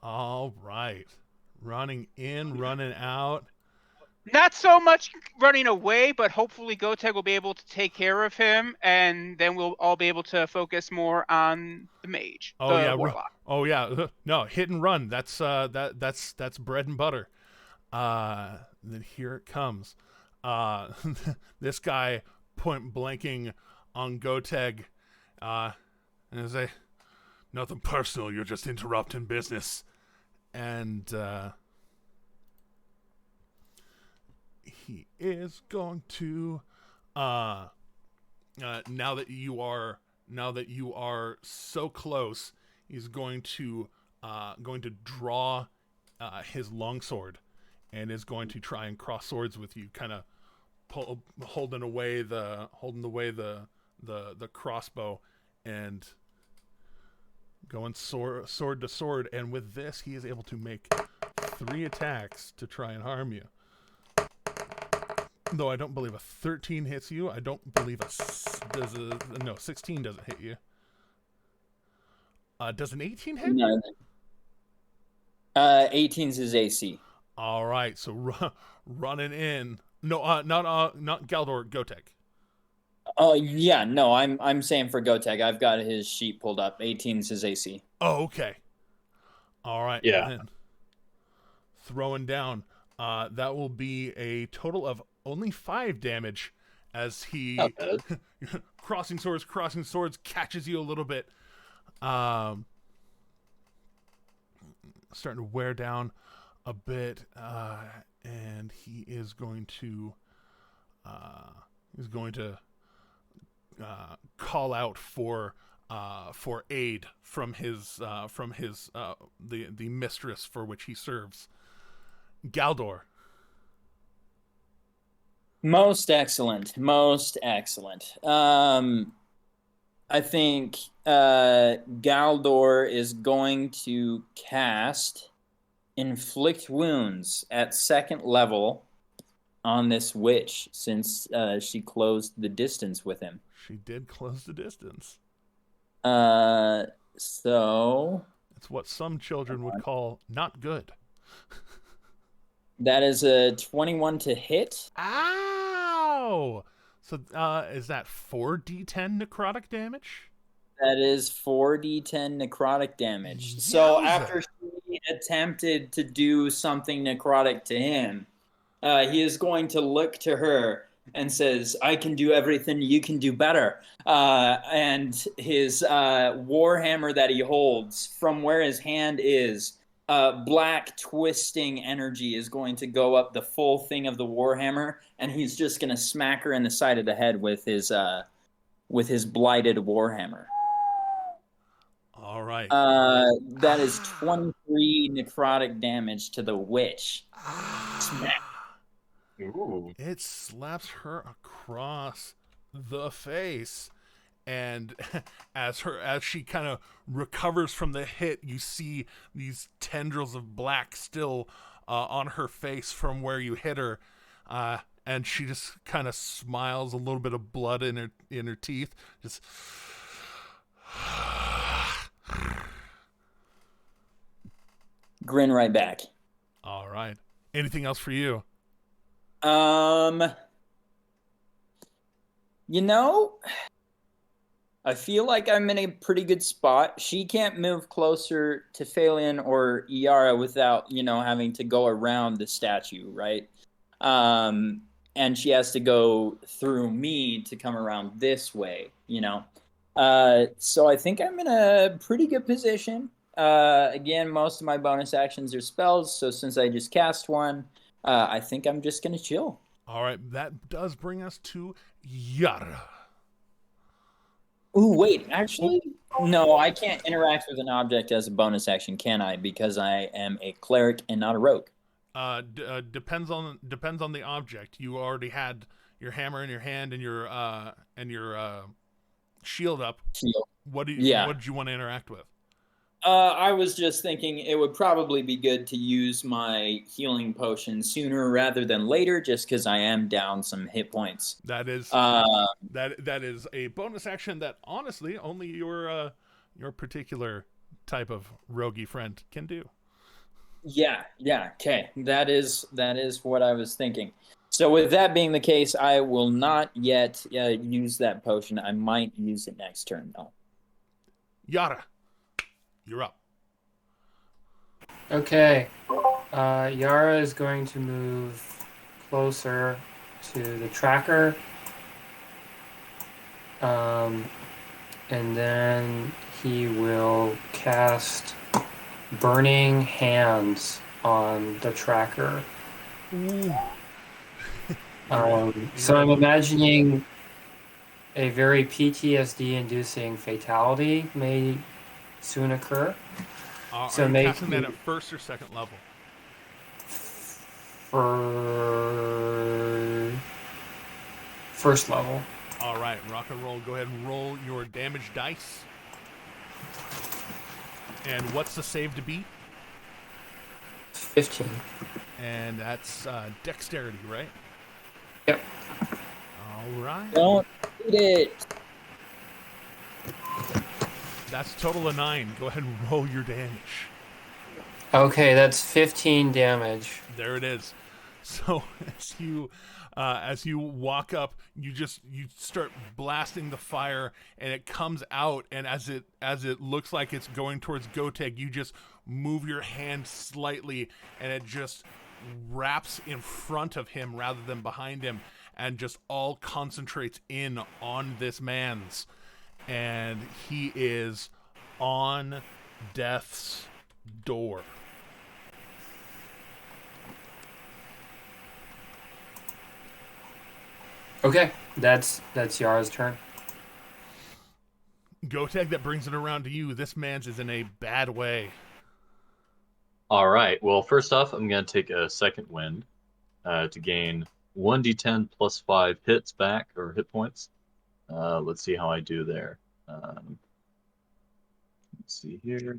All right. Running in, running out. Not so much running away, but hopefully Goteg will be able to take care of him, and then we'll all be able to focus more on the mage, the warlock. Oh yeah, no, hit and run. That's bread and butter. Then here it comes. This guy point blanking on Goteg, and say, "Nothing personal. You're just interrupting business," and he is going to now that you are so close, he's going to draw his longsword and is going to try and cross swords with you, kind of holding away the crossbow, and going sword to sword, and with this, he is able to make 3 attacks to try and harm you. Though I don't believe a 13 hits you. I don't believe 16 doesn't hit you. Does an 18 hit? No. 18's his AC. All right, so running in. No, not Galdor, Gotek. Oh yeah, no, I'm saying for Gotek. I've got his sheet pulled up. 18's his AC. Oh, okay. All right. Yeah. Then throwing down. That will be a total of only 5 damage as he Not bad. crossing swords, catches you a little bit. Starting to wear down a bit, and he is going to call out for aid from his the mistress for which he serves. Galdor. Most excellent. I think Galdor is going to cast Inflict Wounds at 2nd level on this witch, since she closed the distance with him. She did close the distance. So It's what some children would call not good. that is a 21 to hit. Ow! So is that 4d10 necrotic damage? That is 4d10 necrotic damage. So Yowza. after she attempted to do something necrotic to him, he is going to look to her and says, "I can do everything, you can do better." And his warhammer that he holds, from where his hand is, black twisting energy is going to go up the full thing of the warhammer, and he's just going to smack her in the side of the head with his blighted warhammer. All right. That is 23 necrotic damage to the witch. Smack. Ooh. It slaps her across the face, and as she kind of recovers from the hit, you see these tendrils of black still on her face from where you hit her, and she just kind of smiles, a little bit of blood in her teeth, just. Grin right back. All right. Anything else for you? I feel like I'm in a pretty good spot. She can't move closer to Phalion or Iara without, having to go around the statue, right? And she has to go through me to come around this way, So I think I'm in a pretty good position. Again, most of my bonus actions are spells, so since I just cast one, I think I'm just going to chill. All right. That does bring us to Yara. Ooh, wait, actually, no, I can't interact with an object as a bonus action, can I? Because I am a cleric and not a rogue. Depends on the object. You already had your hammer in your hand and your shield up. Shield. What did you want to interact with? I was just thinking it would probably be good to use my healing potion sooner rather than later, just because I am down some hit points. That is that is a bonus action that honestly only your particular type of roguey friend can do. Yeah, okay. That is what I was thinking. So with that being the case, I will not yet use that potion. I might use it next turn, though. Yara, you're up. Okay. Yara is going to move closer to the tracker. And then he will cast Burning Hands on the tracker. Ooh. So I'm imagining a very PTSD-inducing fatality may soon occur. So are you casting that at first or second level? For first level. All right, rock and roll. Go ahead and roll your damage dice. And what's the save to beat? 15. And that's dexterity, right? Yep. All right. Don't eat it. That's a total of 9. Go ahead and roll your damage. Okay, that's 15 damage. There it is. So as you walk up, you start blasting the fire, and it comes out. And as it looks like it's going towards Goteg, you just move your hand slightly, and it just wraps in front of him rather than behind him, and just all concentrates in on this man's. And he is on death's door. Okay, that's Yara's turn. Goteg, that brings it around to you. This man's is in a bad way. All right. Well, first off, I'm going to take a second wind to gain 1d10 plus 5 hits back, or hit points. Let's see how I do there. Let's see here.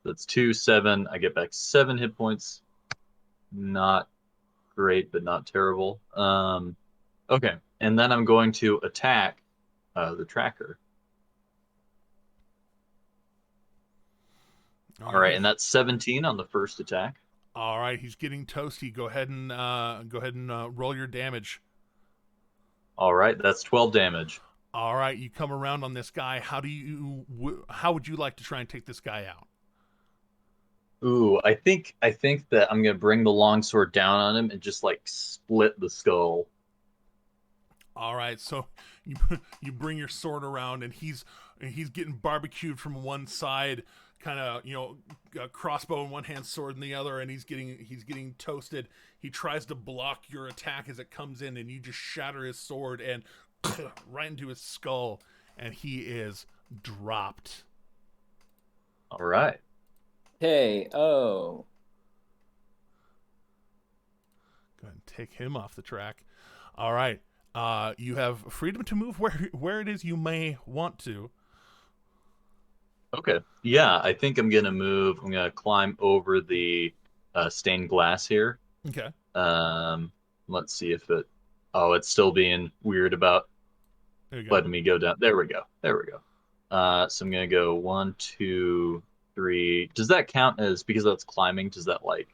That's 2, 7. I get back 7 hit points. Not great, but not terrible. Okay, and then I'm going to attack the tracker. All right, and that's 17 on the first attack. All right, he's getting toasty. Go ahead and roll your damage. All right, that's 12 damage. All right, you come around on this guy. How would you like to try and take this guy out? Ooh, I think that I'm gonna bring the longsword down on him and just like split the skull. All right, so you bring your sword around, and he's getting barbecued from one side, kind of crossbow in one hand, sword in the other, and he's getting toasted. He tries to block your attack as it comes in, and you just shatter his sword and right into his skull, and he is dropped. All right. Hey, oh. Go ahead and take him off the track. All right. You have freedom to move where it is you may want to. Okay. Yeah, I think I'm gonna move. I'm gonna climb over the stained glass here. Okay. Let's see if it. Oh, it's still being weird about letting me go down. There we go. So I'm gonna go 1, 2, 3. Does that count as, because that's climbing? Does that like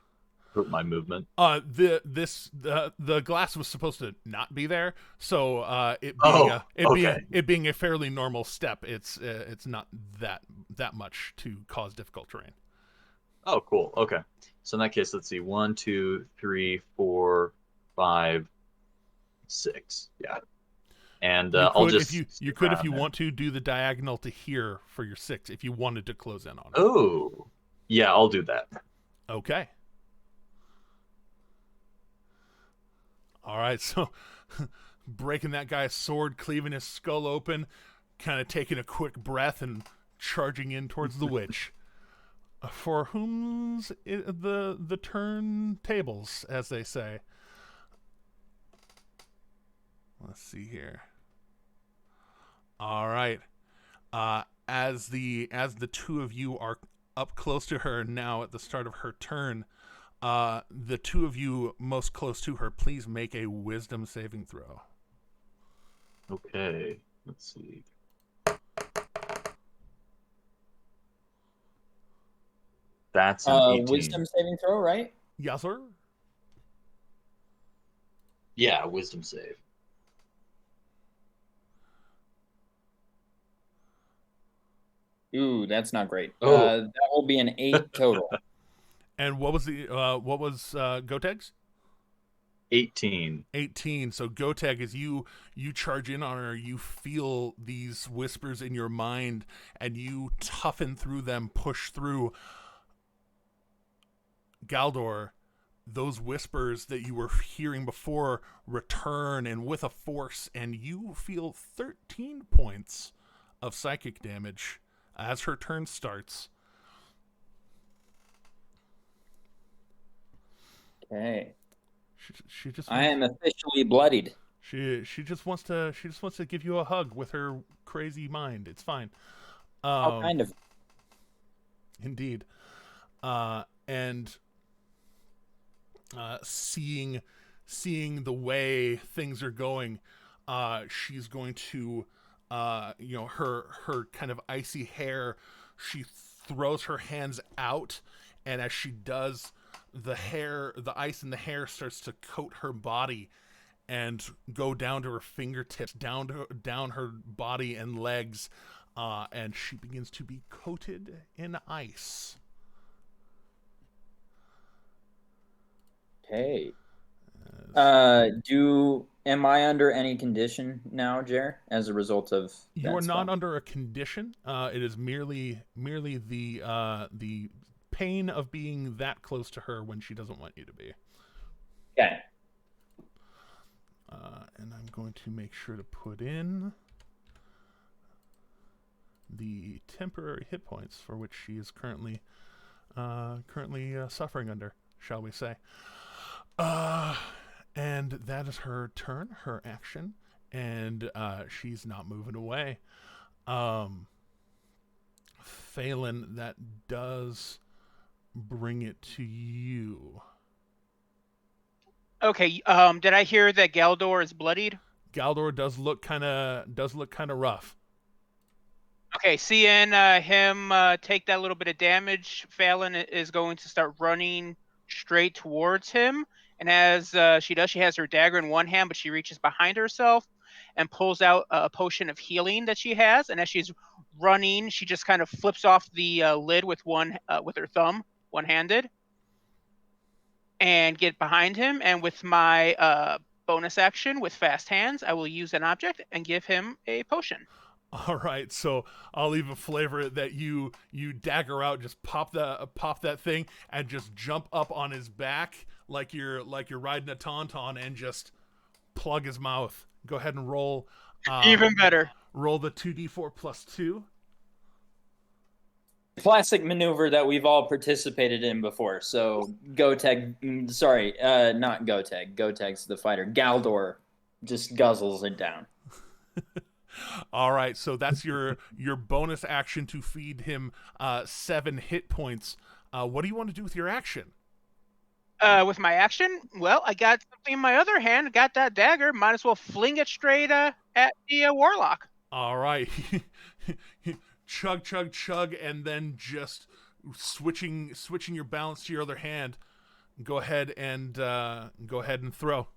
hurt my movement? The glass was supposed to not be there, so it being a fairly normal step, it's not that much to cause difficult terrain. Oh, cool. Okay. So in that case, let's see. 1, 2, 3, 4, 5, 6. Yeah. And if you want to do the diagonal to here for your 6, if you wanted to close in on it. Oh, yeah, I'll do that. Okay. All right, so breaking that guy's sword, cleaving his skull open, kind of taking a quick breath and charging in towards the witch. For whom's the turn tables, as they say. Let's see here. All right. As the two of you are up close to her now at the start of her turn, the two of you most close to her, please make a wisdom saving throw. Okay. Let's see. That's an 18. Wisdom saving throw, right? Yes, sir. Yeah, wisdom save. Ooh, that's not great. Oh. That will be an 8 total. And what was Goteg's? 18. 18. So Goteg, as you charge in on her, you feel these whispers in your mind, and you toughen through them, push through. Galdor, those whispers that you were hearing before return, and with a force, and you feel 13 points of psychic damage as her turn starts. Okay. She just I am officially bloodied. She just wants to give you a hug with her crazy mind. It's fine. How kind of. Indeed. And seeing the way things are going, she's going to, her kind of icy hair, she throws her hands out, and as she does, the ice in the hair starts to coat her body and go down to her fingertips, down her body and legs, and she begins to be coated in ice. Okay. Am I under any condition now, Jer, as a result of that You are not spell? under a condition. It is merely the pain of being that close to her when she doesn't want you to be. Okay. And I'm going to make sure to put in the temporary hit points for which she is currently suffering under, shall we say. And that is her turn, her action, and she's not moving away. Phelan, that does bring it to you. Okay. Did I hear that Galdor is bloodied? Galdor does look kind of rough. Okay, seeing him take that little bit of damage, Phelan is going to start running straight towards him. And as she does, she has her dagger in one hand, but she reaches behind herself and pulls out a potion of healing that she has. And as she's running, she just kind of flips off the lid with her thumb, one-handed, and get behind him. And with my bonus action with fast hands, I will use an object and give him a potion. All right, so I'll even flavor it that you dagger out, just pop that thing, and just jump up on his back like you're riding a tauntaun, and just plug his mouth. Go ahead and roll. Even better. Roll the 2d4 plus 2. Classic maneuver that we've all participated in before. So Goteg, sorry, not Goteg. Goteg's the fighter. Galdor just guzzles it down. All right, so that's your bonus action to feed him 7 hit points. What do you want to do with your action? With my action, well, I got something in my other hand. I got that dagger. Might as well fling it straight at the warlock. All right. Chug, chug, chug, and then just switching your balance to your other hand. Go ahead and throw.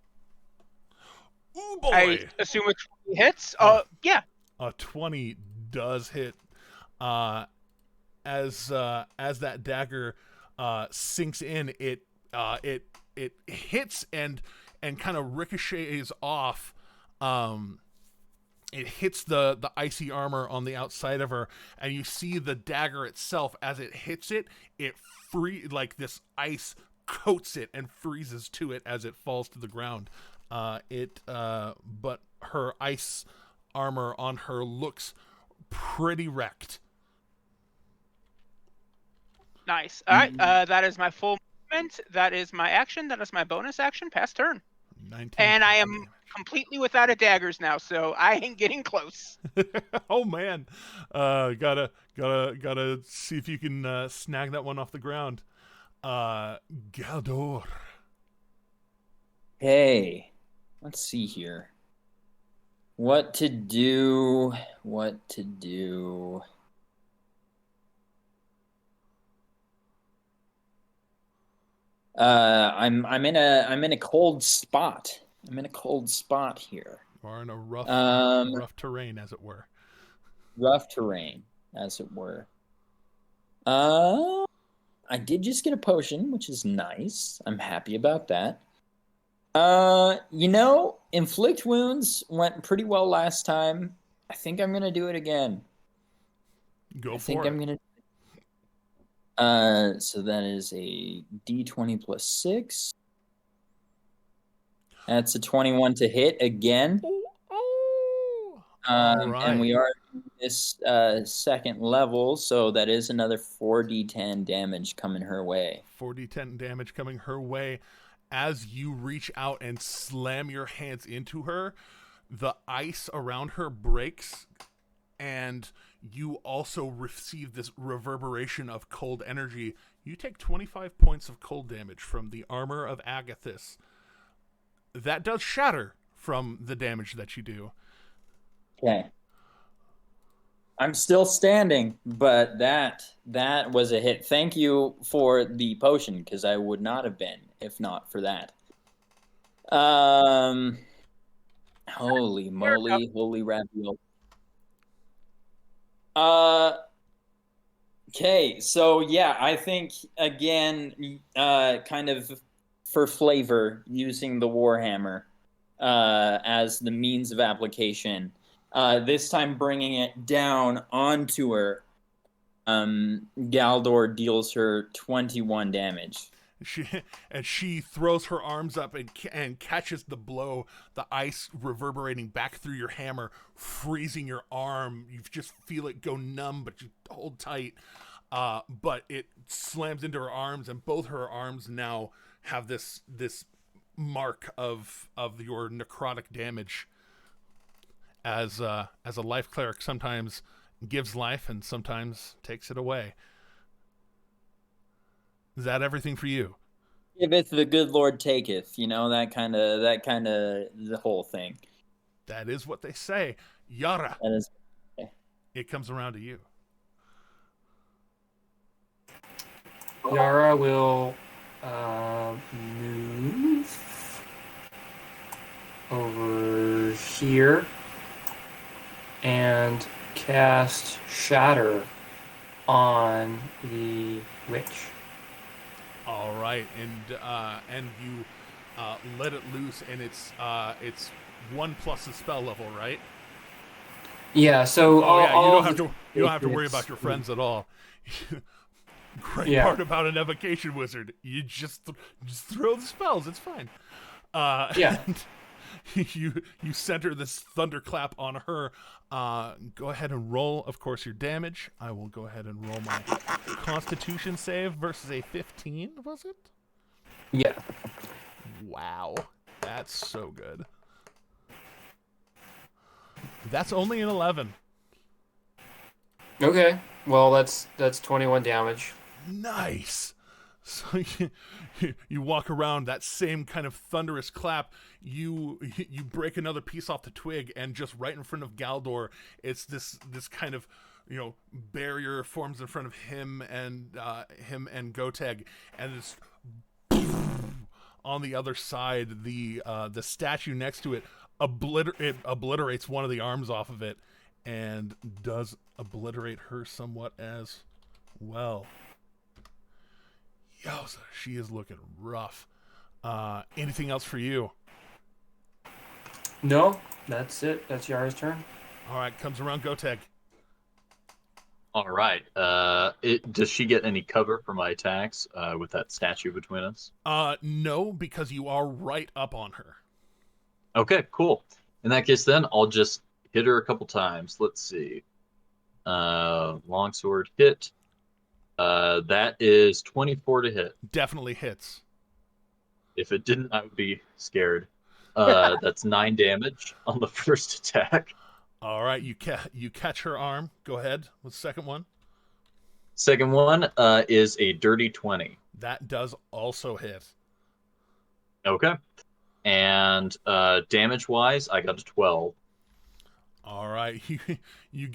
Ooh, boy! I assume it hits. Yeah. A 20 does hit. As that dagger sinks in, it hits and kind of ricochets off. It hits the icy armor on the outside of her, and you see the dagger itself as it hits it. It this ice coats it and freezes to it as it falls to the ground. But her ice armor on her looks pretty wrecked. Nice. All right. That is my full movement. That is my action. That is my bonus action. Pass turn. 19 and I am damage. completely without a daggers now, so I ain't getting close. Oh man, gotta see if you can snag that one off the ground. Galdor. Hey, let's see here. What to do? I'm in a cold spot. I'm in a cold spot here. You are in a rough terrain, as it were. Rough terrain, as it were. I did just get a potion, which is nice. I'm happy about that. Inflict wounds went pretty well last time. I think I'm gonna do it again. Go for it. I'm gonna. So that is a d20 plus 6. That's a 21 to hit again. All right. And we are in this second level, so that is another 4d10 damage coming her way. 4d10 damage coming her way. As you reach out and slam your hands into her, the ice around her breaks, and you also receive this reverberation of cold energy. You take 25 points of cold damage from the armor of Agathis. That does shatter from the damage that you do. Okay. I'm still standing, but that was a hit. Thank you for the potion, because I would not have been if not for that. Holy moly, holy ravioli. Okay, so yeah, I think again, kind of for flavor, using the Warhammer as the means of application. This time bringing it down onto her. Galdor deals her 21 damage. She throws her arms up and catches the blow, the ice reverberating back through your hammer, freezing your arm. You just feel it go numb, but you hold tight. But it slams into her arms, and both her arms now have this mark of your necrotic damage. As a life cleric, sometimes gives life and sometimes takes it away. Is that everything for you? Giveth the good Lord taketh, that kind of the whole thing. That is what they say. Yara. That is. Okay. It comes around to you. Yara will move over here and cast Shatter on the witch. All right, and you let it loose, and it's 1 plus the spell level, right? Yeah. So you don't have to worry about your friends at all. Great part about an evocation wizard, you just throw the spells. It's fine. Yeah. You center this thunderclap on her. Go ahead and roll, of course, your damage. I will go ahead and roll my Constitution save versus a 15, was it? Yeah. Wow. That's so good. That's only an 11. Okay. Well, that's 21 damage. Nice. So you walk around that same kind of thunderous clap. You break another piece off the twig, and just right in front of Galdor, it's this kind of barrier forms in front of him and Goteg, and it's on the other side. The statue next to it obliterates one of the arms off of it, and does obliterate her somewhat as well. Yowza, she is looking rough. Anything else for you? No, that's it. That's Yara's turn. All right, comes around Goteg. All right. Does she get any cover for my attacks with that statue between us? No, because you are right up on her. Okay, cool. In that case, then I'll just hit her a couple times. Let's see. Longsword hit. That is 24 to hit. Definitely hits. If it didn't, I would be scared. That's 9 damage on the first attack. All right, you catch her arm. Go ahead with the second one. Second one is a dirty 20. That does also hit. Okay. And damage-wise, I got a 12. All right, you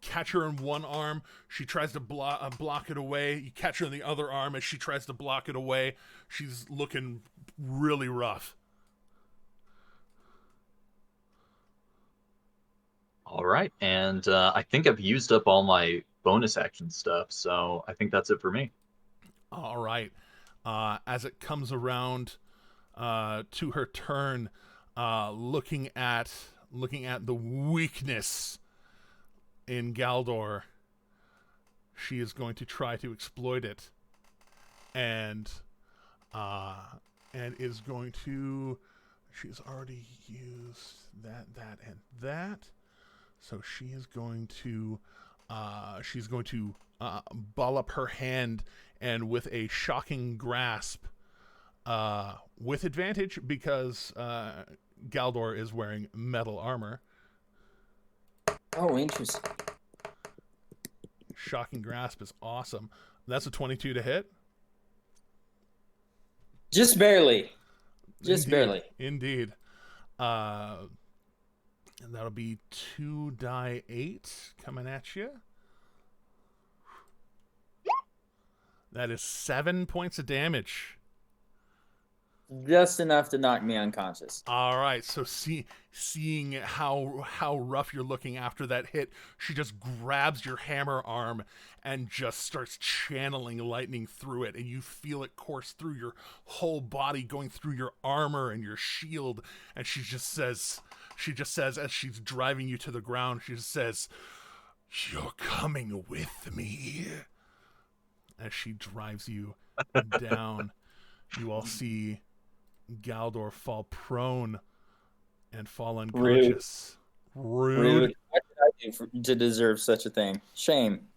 catch her in one arm. She tries to block it away. You catch her in the other arm as she tries to block it away. She's looking really rough. All right, and I think I've used up all my bonus action stuff, so I think that's it for me. All right, as it comes around to her turn, looking at the weakness in Galdor, she is going to try to exploit it, and is going to. She's already used that, and that. So she is going to ball up her hand, and with a shocking grasp, with advantage because Galdor is wearing metal armor. Oh, interesting. Shocking Grasp is awesome. That's a 22 to hit. Just barely. Just Indeed. barely. Indeed. And that'll be 2d8 coming at you. That is 7 points of damage. Just enough to knock me unconscious. All right, so seeing how rough you're looking after that hit, she just grabs your hammer arm and just starts channeling lightning through it, and you feel it course through your whole body, going through your armor and your shield. And she just says, as she's driving you to the ground, she just says, "You're coming with me." As she drives you down, you all see Galdor fall prone and fall unconscious. Rude. What did I do to deserve such a thing? Shame.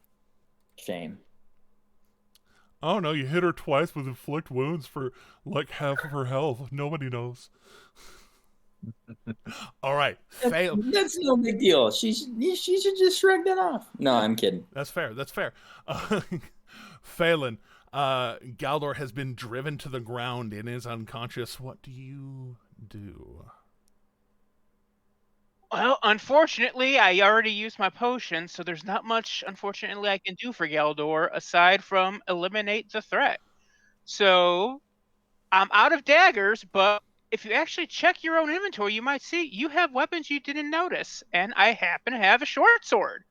Oh no, you hit her twice with inflict wounds for like half of her health. Nobody knows. All right, fail. That's no big deal. She should just shrug that off. No, I'm kidding. That's fair. Phelan, Galdor has been driven to the ground and is unconscious. What do you do? Well, unfortunately, I already used my potion, so there's not much, unfortunately, I can do for Galdor aside from eliminate the threat. So, I'm out of daggers, but if you actually check your own inventory, you might see you have weapons you didn't notice, and I happen to have a short sword.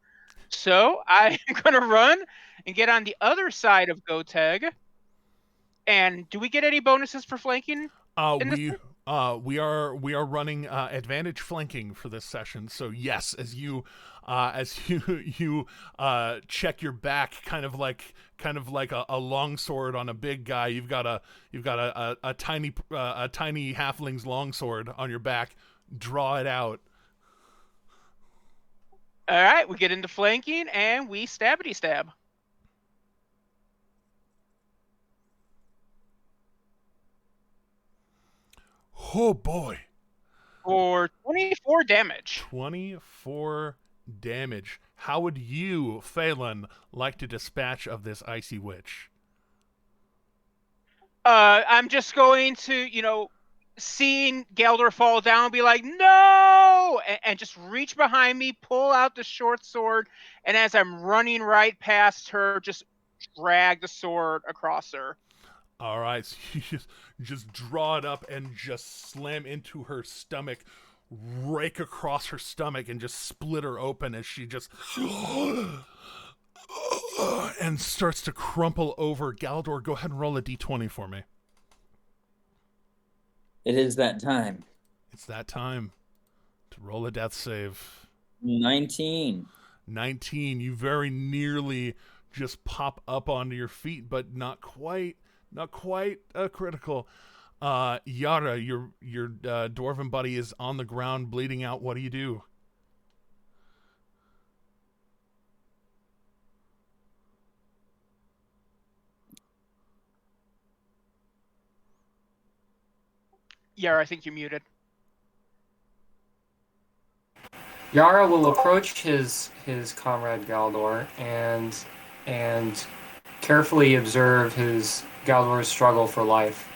So, I'm going to run and get on the other side of Goteg. And do we get any bonuses for flanking? We are running advantage flanking for this session. So yes, as you check your back, kind of like a longsword on a big guy. You've got a tiny halfling's longsword on your back. Draw it out. All right, we get into flanking and we stabbity stab. Oh boy. For 24 damage. 24 damage. How would you, Phelan, like to dispatch of this icy witch? I'm just going to, seeing Galdor fall down, be like, no! And just reach behind me, pull out the short sword, and as I'm running right past her, just drag the sword across her. All right, so you just draw it up and just slam into her stomach, rake across her stomach, and just split her open as she just and starts to crumple over. Galdor, go ahead and roll a d20 for me. It is that time. It's that time to roll a death save. 19. 19. You very nearly just pop up onto your feet, but not quite critical. Yara, your dwarven buddy is on the ground bleeding out. What do you do? Yara, I think you're muted. Yara will approach his comrade Galdor and carefully observe Galdor's struggle for life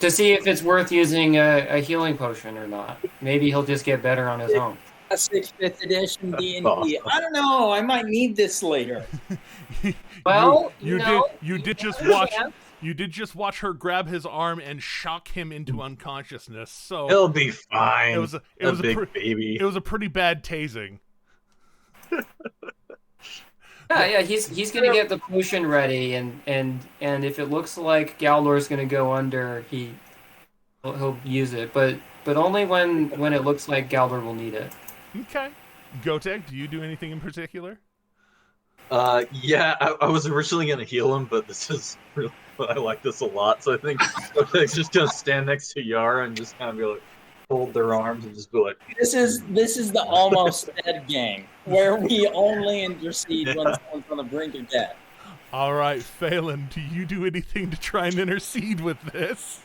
to see if it's worth using a healing potion or not. Maybe he'll just get better on his own. Classic 5th edition D&D. I don't know. I might need this later. Well, you did just watch her grab his arm and shock him into unconsciousness. So He'll be fine. It was a big baby. It was a pretty bad tasing. Yeah, he's gonna get the potion ready, and if it looks like Galdor's gonna go under, he'll use it, but only when it looks like Galdor will need it. Okay, Gotek, do you do anything in particular? Yeah, I was originally gonna heal him, but this is really, I like this a lot, so I think Gotek's just gonna stand next to Yara and just kind of be like, hold their arms and just be like, This is the almost dead gang, where we only intercede when someone's on the brink of death. All right, Phelan, do you do anything to try and intercede with this?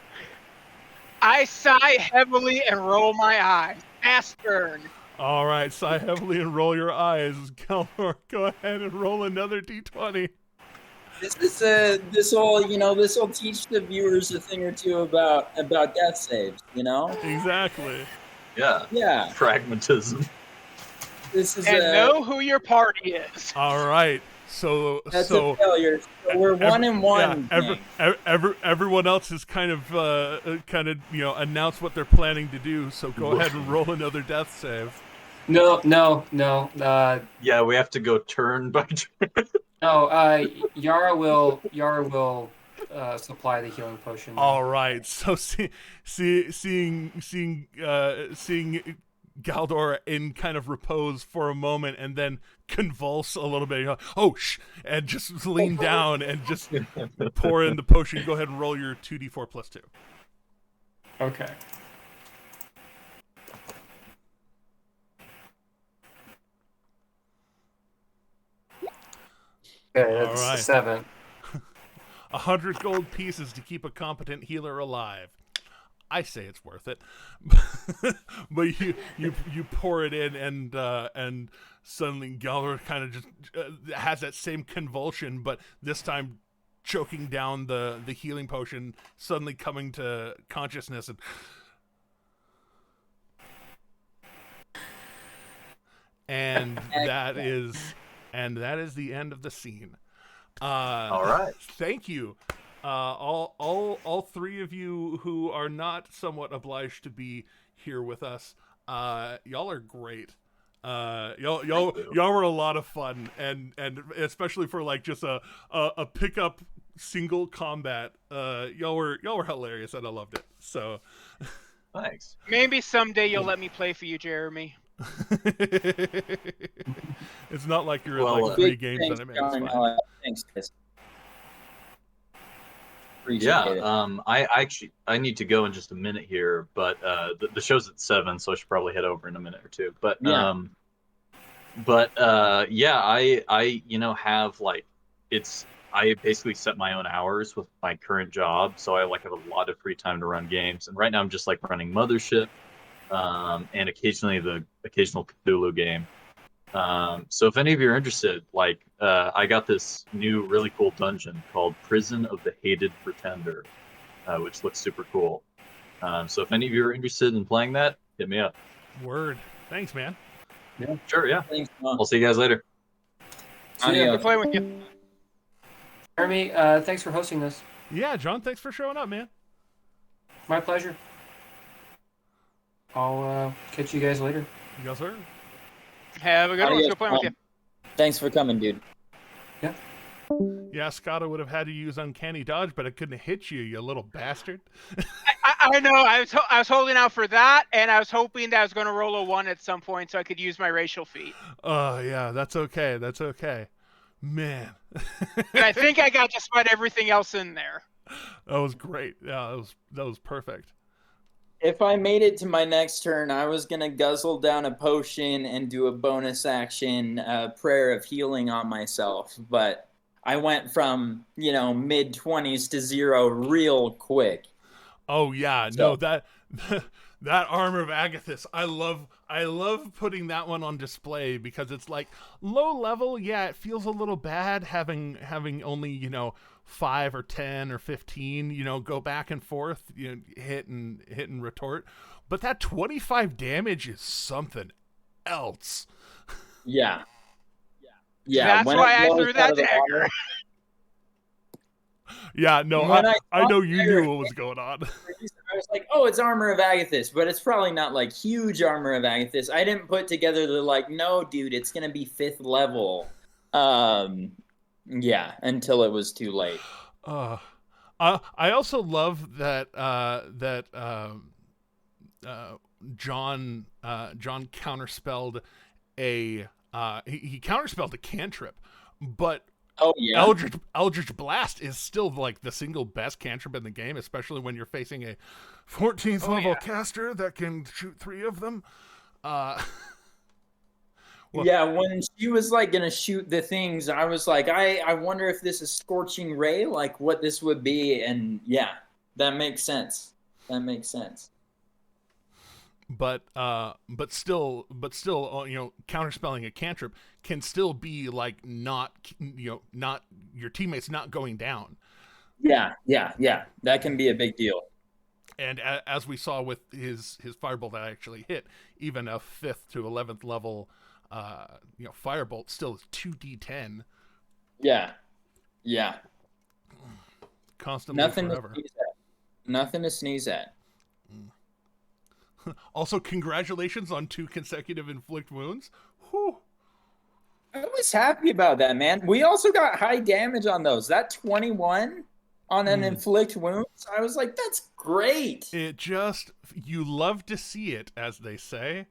I sigh heavily and roll my eyes. Fast burn. All right, sigh heavily and roll your eyes. Galdor, go ahead and roll another d20. This will teach the viewers a thing or two about death saves. Exactly. Yeah. Yeah. Pragmatism. This is And know who your party is. All right. So that's a failure. So we're 1-1. Yeah, everyone else has kind of announced what they're planning to do. So go ahead and roll another death save. No. Yeah, we have to go turn by turn. No, Yara will supply the healing potion. All right. So seeing Galdor in kind of repose for a moment and then convulse a little bit, and just lean down and just pour in the potion. Go ahead and roll your 2d4 plus 2. Okay. Okay, that's All right. 7. 100 gold pieces to keep a competent healer alive. I say it's worth it. But you pour it in, and suddenly Galdor kind of just has that same convulsion, but this time choking down the healing potion, suddenly coming to consciousness, and that is the end of the scene. All right. Thank you. All three of you who are not somewhat obliged to be here with us. Y'all are great. Y'all were a lot of fun, and especially for like just a pickup single combat. Y'all were hilarious, and I loved it. So Thanks. Maybe someday you'll let me play for you, Jeremy. It's not like you're Well, in like 3 games Thanks, that I made. John. Thanks, Chris. Appreciate it. I need to go in just a minute here, but the show's at 7, so I should probably head over in a minute or two. But Yeah. I have like I basically set my own hours with my current job, so I have a lot of free time to run games. And right now I'm just like running Mothership, and occasionally the occasional Cthulhu game. So if any of you are interested, I got this new really cool dungeon called Prison of the Hated Pretender, which looks super cool. So if any of you are interested in playing that, hit me up. Word. Thanks, man. Yeah, sure, yeah. Thanks, I'll see you guys later. Good play with you. Jeremy, thanks for hosting this. Yeah, John, thanks for showing up, man. My pleasure. I'll catch you guys later. You guys are. Have a good one. Let's go play with you. Thanks for coming, dude. Yeah, Scott would have had to use Uncanny Dodge, but it couldn't hit you, you little bastard. I know. I was holding out for that, and I was hoping that I was going to roll a 1 at some point so I could use my racial feat. Oh, yeah, that's okay. That's okay. Man. And I think I got just about everything else in there. That was great. Yeah, that was perfect. If I made it to my next turn, I was going to guzzle down a potion and do a bonus action prayer of healing on myself. But I went from, mid-20s to 0 real quick. Oh, yeah. So. No, that Armor of Agathis, I love putting that one on display because it's like low level. Yeah, it feels a little bad having only, 5 or 10 or 15, go back and forth, hit and retort. But that 25 damage is something else. Yeah. That's why I threw that dagger. Yeah, no, I know you knew what was going on. I was like, oh, it's Armor of Agathis, but it's probably not like huge Armor of Agathis. I didn't put together no, dude, it's going to be 5th level. Yeah, until it was too late. I also love that John counterspelled he counterspelled a cantrip, but oh yeah, Eldritch Blast is still like the single best cantrip in the game, especially when you're facing a 14th level caster that can shoot 3 of them. Well, yeah, when she was gonna shoot the things, I was like, I wonder if this is Scorching Ray, what this would be, and yeah, that makes sense. but still, counterspelling a cantrip can still be like not your teammates not going down. Yeah. That can be a big deal. And as we saw with his firebolt that actually hit, even a 5th to 11th level, firebolt still is 2d10. Yeah. Constantly Nothing forever. to sneeze at. Nothing to sneeze at. Also, congratulations on 2 consecutive inflict wounds. Whew. I was happy about that, man. We also got high damage on those. That 21 on an inflict wounds, I was like, that's great. You love to see it, as they say.